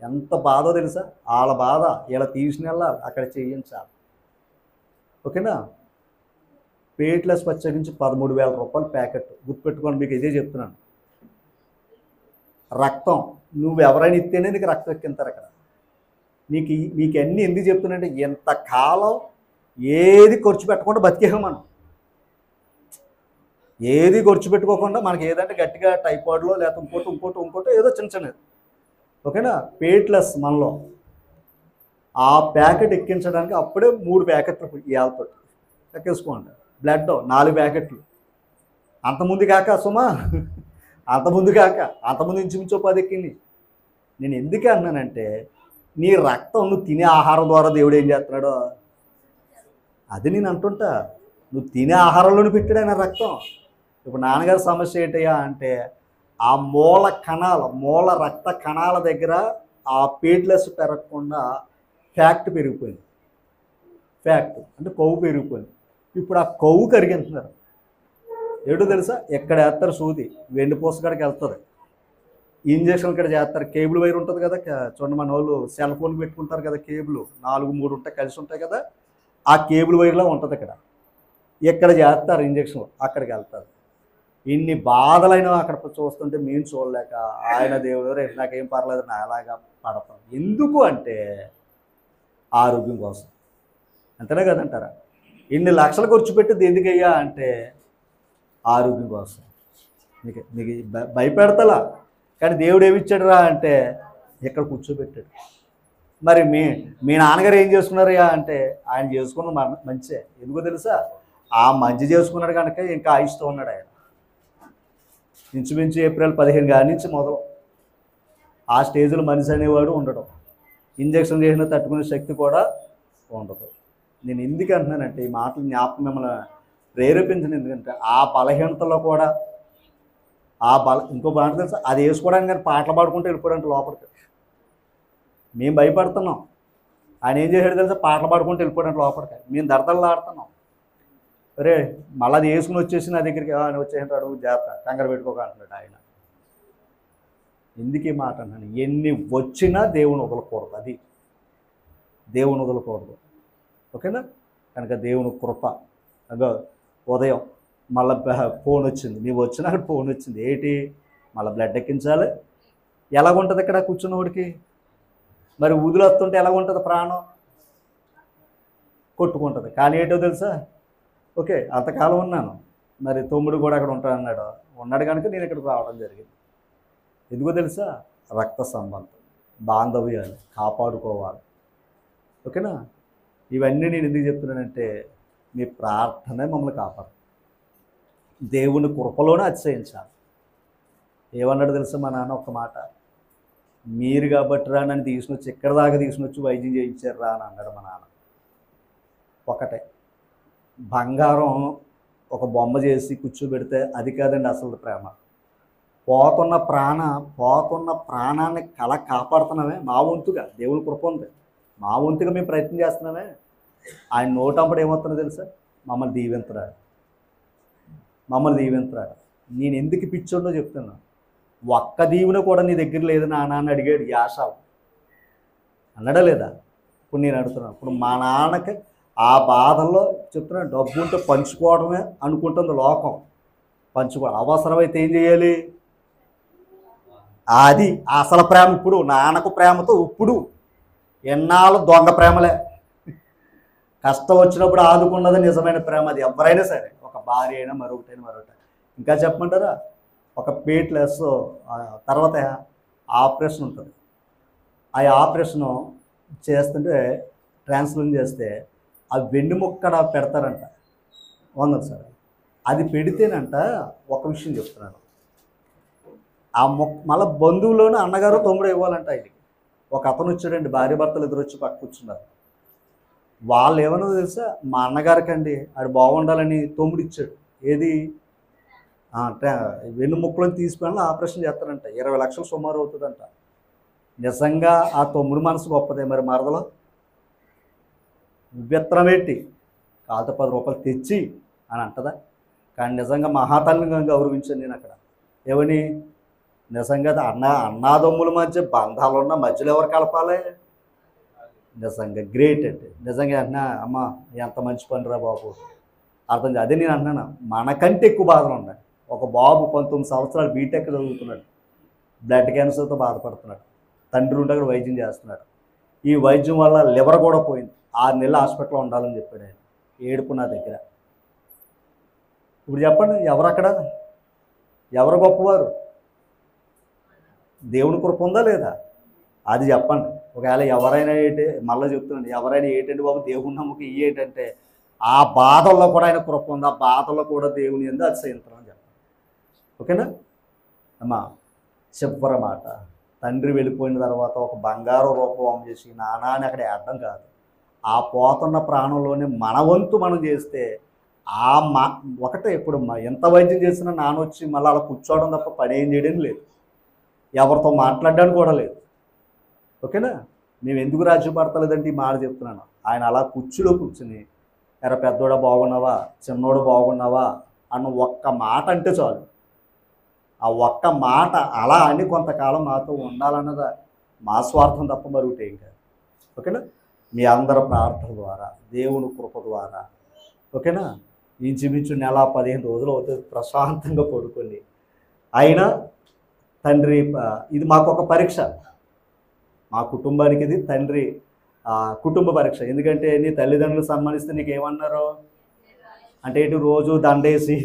ఎంత బాధో తెలుసా? వాళ్ళ బాధ ఇలా తీసుకెళ్ళాలి, అక్కడ చేయించాలి. ఓకేనా? పెయిన్లెస్ ప్రత్యేకించి 13,000 రూపాయలు ప్యాకెట్. గుర్తుపెట్టుకోండి, మీకు ఇదే చెప్తున్నాను. రక్తం నువ్వు ఎవరైనా ఇస్తేనే నీకు రక్తం ఎక్కింతారు అక్కడ. మీకు అన్నీ ఎందుకు చెప్తున్నానంటే, ఎంతకాలం ఏది ఖర్చు పెట్టకుండా బతికేసాం మనం. ఏది ఖర్చు పెట్టుకోకుండా మనకి ఏదంటే గట్టిగా టైఫాయిడ్లో లేకపోతే ఇంకోటి ఏదో చిన్నది. ఓకేనా? పెయిన్లెస్ మనలో ఆ ప్యాకెట్ ఎక్కించడానికి అప్పుడే 3 ప్యాకెట్లు ఇవ్వాలతో ఎక్కేసుకోండి. బ్లడ్ 4 ప్యాకెట్లు. అంతకుముందు కాక సుమా, అంతకుముందు ఇంచుమించో 10 ఎక్కింది. నేను ఎందుకే అన్నానంటే, నీ రక్తం నువ్వు తినే ఆహారం ద్వారా దేవుడు ఏం చేస్తున్నాడో అది నేను అంటుంటా. నువ్వు తినే ఆహారంలోనే పెట్టాడు ఆయన రక్తం. ఇప్పుడు నాన్నగారి సమస్య ఏంటయ్యా అంటే, ఆ మూల రక్త కణాల దగ్గర ఆ ప్లేట్లెస్ పెరగకుండా ఫ్యాక్ట్ పెరిగిపోయింది. ఫ్యాక్ట్ అంటే కొవ్వు పెరిగిపోయింది. ఇప్పుడు ఆ కొవ్వు కరిగింటున్నారు. ఏటో తెలుసా? ఎక్కడ వేస్తారు సూది, వెండిపూస కాడికి వెళ్తుంది. ఇంజక్షన్ ఇక్కడ చేస్తారు. కేబుల్ వైర్ ఉంటుంది కదా, చూడండి మన వాళ్ళు సెల్ ఫోన్ పెట్టుకుంటారు కదా, కేబుల్ 4-3 ఉంటాయి, కలిసి ఉంటాయి కదా, ఆ కేబుల్ వైర్లో ఉంటుంది ఇక్కడ. ఎక్కడ చేస్తారు ఇంజక్షన్, అక్కడికి వెళ్తారు. ఇన్ని బాధలైన అక్కడ చూస్తుంటే మేము చూడలేక, ఆయన దేవుడు రేపు నాకేం పర్లేదు నా అలాగా పడతాం. ఎందుకు అంటే ఆరోగ్యం కోసం. అంతేనే కదంటారా? ఇన్ని లక్షలు ఖర్చు పెట్టింది ఎందుకయ్యా అంటే ఆరోగ్యం కోసం. మీకు భయపెడతలా. కానీ దేవుడు ఏమిచ్చాడు రా అంటే ఇక్కడ కూర్చోబెట్టాడు. మరి మీ నాన్నగారు ఏం చేసుకున్నారయ్యా అంటే ఆయన చేసుకున్న మంచిదే. ఎందుకో తెలుసా, ఆ మంచి చేసుకున్నాడు కనుక ఇంకా ఆయుష్తో ఉన్నాడు ఆయన. ఇంచుమించు ఏప్రిల్ 15 కాడి నుంచి మొదలు ఆ స్టేజ్లో మనిషి అనేవాడు ఉండడం, ఇంజక్షన్ చేసిన తట్టుకునే శక్తి కూడా ఉండదు. నేను ఎందుకు అంటున్నానంటే ఈ మాటలు జ్ఞాపకం మిమ్మల్ని ప్రేరేపించిన, ఎందుకంటే ఆ బలహీనతలో కూడా ఇంకో మాట తెలుసా, అది వేసుకోవడానికి కానీ పాటలు పాడుకుంటూ వెళ్ళిపోవడానికి లోపలికి మేము భయపడుతున్నాం. ఆయన ఏం చేశాడు తెలుసా, పాటలు పాడుకుంటూ వెళ్ళిపోవడానికి లోపలికి మేము దడదలు ఆడుతున్నాం. అరే మళ్ళీ అది వేసుకుని వచ్చేసి నా దగ్గరికి వచ్చేసాడు, అడుగు జాగ్రత్త కంగారు పెట్టుకోక అంటున్నాడు ఆయన. ఎందుకు ఈ మాట అన్నాను, ఎన్ని వచ్చినా దేవుని వదలకూడదు, అది దేవుని వదలకూడదు. ఓకేనా? కనుక దేవుని కృప. అగో ఉదయం మళ్ళీ ఫోన్ వచ్చింది, నీవు వచ్చినా అక్కడ ఫోన్ వచ్చింది, ఏంటి మళ్ళీ బ్లడ్ ఎక్కించాలి. ఎలాగుంటుంది ఇక్కడ కూర్చున్నవాడికి? మరి ఊదులు వస్తుంటే ఎలాగుంటుంది? ప్రాణం కొట్టుకుంటుంది. కానీ ఏంటో తెలుసా, ఓకే అంతకాలం ఉన్నాను, మరి తమ్ముడు కూడా అక్కడ ఉన్నాడు కనుక నేను ఇక్కడికి రావడం జరిగింది. ఎందుకో తెలుసా, రక్త సంబంధం, బాంధవ్యాలు కాపాడుకోవాలి. ఓకేనా? ఇవన్నీ నేను ఎందుకు చెప్తున్నానంటే మీ ప్రార్థనే మమ్మల్ని కాపాడు. దేవుని కృపలోనే అతిశయించాలి. ఏమన్నాడు తెలుసా మా నాన్న ఒక్క మాట, మీరు కాబట్టి రా నన్ను తీసుకొచ్చి ఇక్కడ దాకా తీసుకొచ్చి వైద్యం చేయించారు రా అని అన్నాడు మా నాన్న. ఒకటే బంగారం ఒక బొమ్మ చేసి కూర్చోబెడితే అది కాదండి అసలు ప్రేమ. పోతున్న ప్రాణాన్ని కాపాడుతున్నామే మా వంతుగా, దేవుని కృప ఉంది, మా వంతుగా మేము ప్రయత్నం చేస్తున్నామే. ఆయన నోటంపడు ఏమవుతుందో తెలుసా, మమ్మల్ని దీవించరాడు. నేను ఎందుకు పిచ్చోడో చెప్తున్నా, ఒక్క దీవెన కూడా నీ దగ్గర లేదు నాన్న అని అడిగాడు యాషావు, అన్నాడా లేదా? ఇప్పుడు నేను అడుగుతున్నాను, ఇప్పుడు మా నాన్నకి ఆ బాధల్లో చెప్తున్నాను, డబ్బు ఉంటే పంచుకోవడమే అనుకుంటుంది లోకం. పంచుకోవడం అవసరమైతే ఏం చేయాలి? అది అసలు ప్రేమ. ఇప్పుడు నాన్నకు ప్రేమతో ఇప్పుడు ఎన్నాళ్ళు దొంగ ప్రేమలే. కష్టం వచ్చినప్పుడు ఆదుకున్నది నిజమైన ప్రేమ. అది ఎవరైనా సరే, ఒక భార్య అయినా మరొకటి. ఇంకా చెప్పమంటారా, ఒక పేట్లెస్ తర్వాత ఆపరేషన్ ఉంటుంది. ఆ ఆపరేషను చేస్తుంటే ట్రాన్స్ఫర్ చేస్తే ఆ వెన్నుముక్కడ పెడతారంట 100 సార్. అది పెడితేనంట ఒక విషయం చెప్తున్నాను, ఆ మళ్ళీ బంధువులోనే అన్నగారు తమ్ముడు ఇవ్వాలంట ఆయనకి. ఒక అతను వచ్చాడండి, భార్య భర్తలు ఎదురు వచ్చి పక్క కూర్చున్నారు. వాళ్ళు ఏమన్నా తెలుసా, మా అన్నగారికి అండి ఆడు బాగుండాలని తమ్ముడు ఇచ్చాడు. ఏది వెన్నుముక్కలను తీసుకుని ఆపరేషన్ చేస్తారంట, 20 లక్షలు సుమారు అవుతుందంట. నిజంగా ఆ తమ్ముడు మనసు గొప్పదే. మరి మరదలో విత్తనం పెట్టి కాదు 10 రూపాయలు తెచ్చి అని అంటదా? కానీ నిజంగా మహాతల్లిగా గౌరవించాను నేను అక్కడ. ఏమని? నిజంగా అన్నాదమ్ముల మధ్య బంధాలు ఉన్న మధ్యలో ఎవరు కలపాలి? నిజంగా గ్రేట్ అండి. నిజంగా అంటున్నా, అమ్మ ఎంత మంచి పని రా బాబు, అర్థం కాదు. అదే నేను అంటున్నాను, మనకంటే ఎక్కువ బాధలు ఉన్నాయి. ఒక బాబు 19 సంవత్సరాలు బీటెక్ చదువుతున్నాడు, బ్లడ్ క్యాన్సర్తో బాధపడుతున్నాడు, తండ్రి ఉండి అక్కడ వైద్యం చేస్తున్నాడు. ఈ వైద్యం వల్ల లివర్ కూడా పోయింది, 6 నెలలు హాస్పిటల్లో ఉండాలని చెప్పాడు ఆయన. ఏడుపు నా దగ్గర. ఇప్పుడు చెప్పండి, ఎవరు గొప్పవారు? దేవుని కృప ఉందా లేదా? అది చెప్పండి. ఒకవేళ ఎవరైనా మళ్ళీ చెప్తున్నాను, ఎవరైనా ఏంటంటే బాబు దేవుని నమ్మకం ఏంటంటే ఆ బాధల్లో కూడా ఆయన కృప ఉంది, ఆ బాధల్లో కూడా దేవుని ఎందు అతిశయించడం అని చెప్పండి. ఓకేనా అమ్మా? చివరి మాట, తండ్రి వెళ్ళిపోయిన తర్వాత ఒక బంగారు రూపం చేసి నానా అని అక్కడ అర్థం కాదు. ఆ పోతున్న ప్రాణంలోనే మన వంతు మనం చేస్తే ఒకటే. ఇప్పుడు ఎంత వైద్యం చేసినా నానొచ్చి మళ్ళీ అలా కూర్చోవడం తప్ప పని ఏం చేయడం లేదు, ఎవరితో మాట్లాడడానికి కూడా లేదు. ఓకేనా? మేము ఎందుకు రాజ్యం పడతలేదంటే ఈ మాట చెప్తున్నాను. ఆయన అలా కుర్చీలో కూర్చుని ఎరా పెద్దోడా బాగున్నావా, చిన్నోడు బాగున్నావా అన్న ఒక్క మాట అంటే చాలు. ఆ ఒక్క మాట అలా అని కొంతకాలం మాతో ఉండాలన్నదా మా స్వార్థం తప్ప మరొకటి ఏం కాదు. ఓకేనా? మీ అందరి ప్రార్థన ద్వారా, దేవుని కృప ద్వారా, ఓకేనా, ఇంచుమించు నెల 15 రోజులు అవుతుంది ప్రశాంతంగా పడుకొని. అయినా తండ్రి, ఇది మాకు ఒక పరీక్ష, మా కుటుంబానికి ఇది తండ్రి కుటుంబ పరీక్ష. ఎందుకంటే నీ తల్లిదండ్రులు సన్మానిస్తే నీకేమన్నారు అంటే ఇటు రోజు దండేసి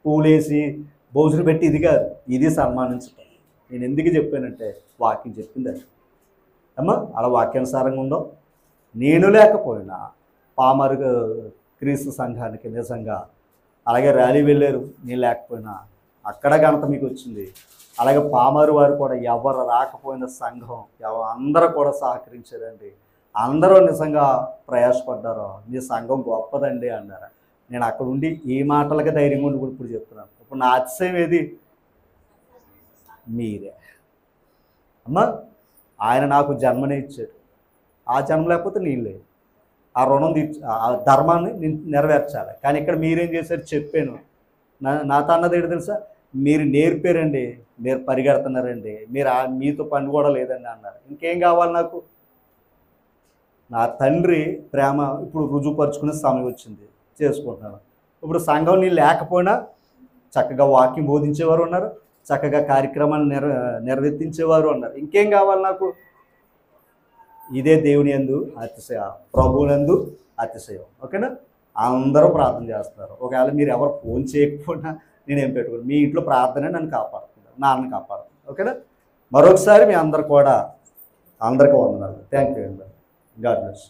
పూలేసి భోజనం పెట్టి ఇది కాదు, ఇది సన్మానించటం. నేను ఎందుకు చెప్పానంటే వాక్యం చెప్పింది అది. అమ్మా అలా వాక్యానుసారంగా ఉందో. నేను లేకపోయినా పామరు క్రీస్తు సంఘానికి నిజంగా అలాగే ర్యాలీ వెళ్ళారు, నేను లేకపోయినా అక్కడ ఘనత మీకు వచ్చింది. అలాగే పామరు వారు కూడా ఎవరు రాకపోయిన సంఘం అందరూ కూడా సహకరించారండి. అందరూ నిజంగా ప్రయాసపడ్డారు. మీ సంఘం గొప్పదండి అన్నారు. నేను అక్కడ ఉండి ఈ మాటలకి ధైర్యంగా ఉండి ఇప్పుడు చెప్తున్నాను. ఇప్పుడు నా అతిశయం ఏది? మీరే అమ్మా. ఆయన నాకు జన్మనే ఇచ్చాడు. ఆ జన్మ లేకపోతే నేను లేదు. ఆ రుణం ఆ ధర్మాన్ని నేను నెరవేర్చాలి. కానీ ఇక్కడ మీరేం చేశారు? చెప్పాను. నాతో అన్నది ఏంటి తెలుసా? మీరు నేర్పారండి, మీరు పరిగెడుతున్నారండి, మీతో పని కూడా లేదండి అన్నారు. ఇంకేం కావాలి నాకు? నా తండ్రి ప్రేమ ఇప్పుడు రుజువుపరుచుకునే సమయం వచ్చింది, చేసుకుంటున్నాను. ఇప్పుడు సంఘం నేను లేకపోయినా చక్కగా వాక్యం బోధించేవారు ఉన్నారు, చక్కగా కార్యక్రమాలు నిర్వర్తించేవారు ఉన్నారు. ఇంకేం కావాలి నాకు? ఇదే దేవుని యందు అతిశయ, ప్రభువునందు అతిశయం. ఓకేనా? అందరూ ప్రార్థన చేస్తున్నారు. ఒకవేళ మీరు ఎవరు ఫోన్ చేయకపోయినా నేనేం పెట్టుకోను. మీ ఇంట్లో ప్రార్థనే నన్ను కాపాడుతుంది, నాన్నని కాపాడుతుంది. ఓకేనా? మరొకసారి మీ అందరు కూడా అందరికీ వందనాలు. థ్యాంక్ యూ అండి. God bless.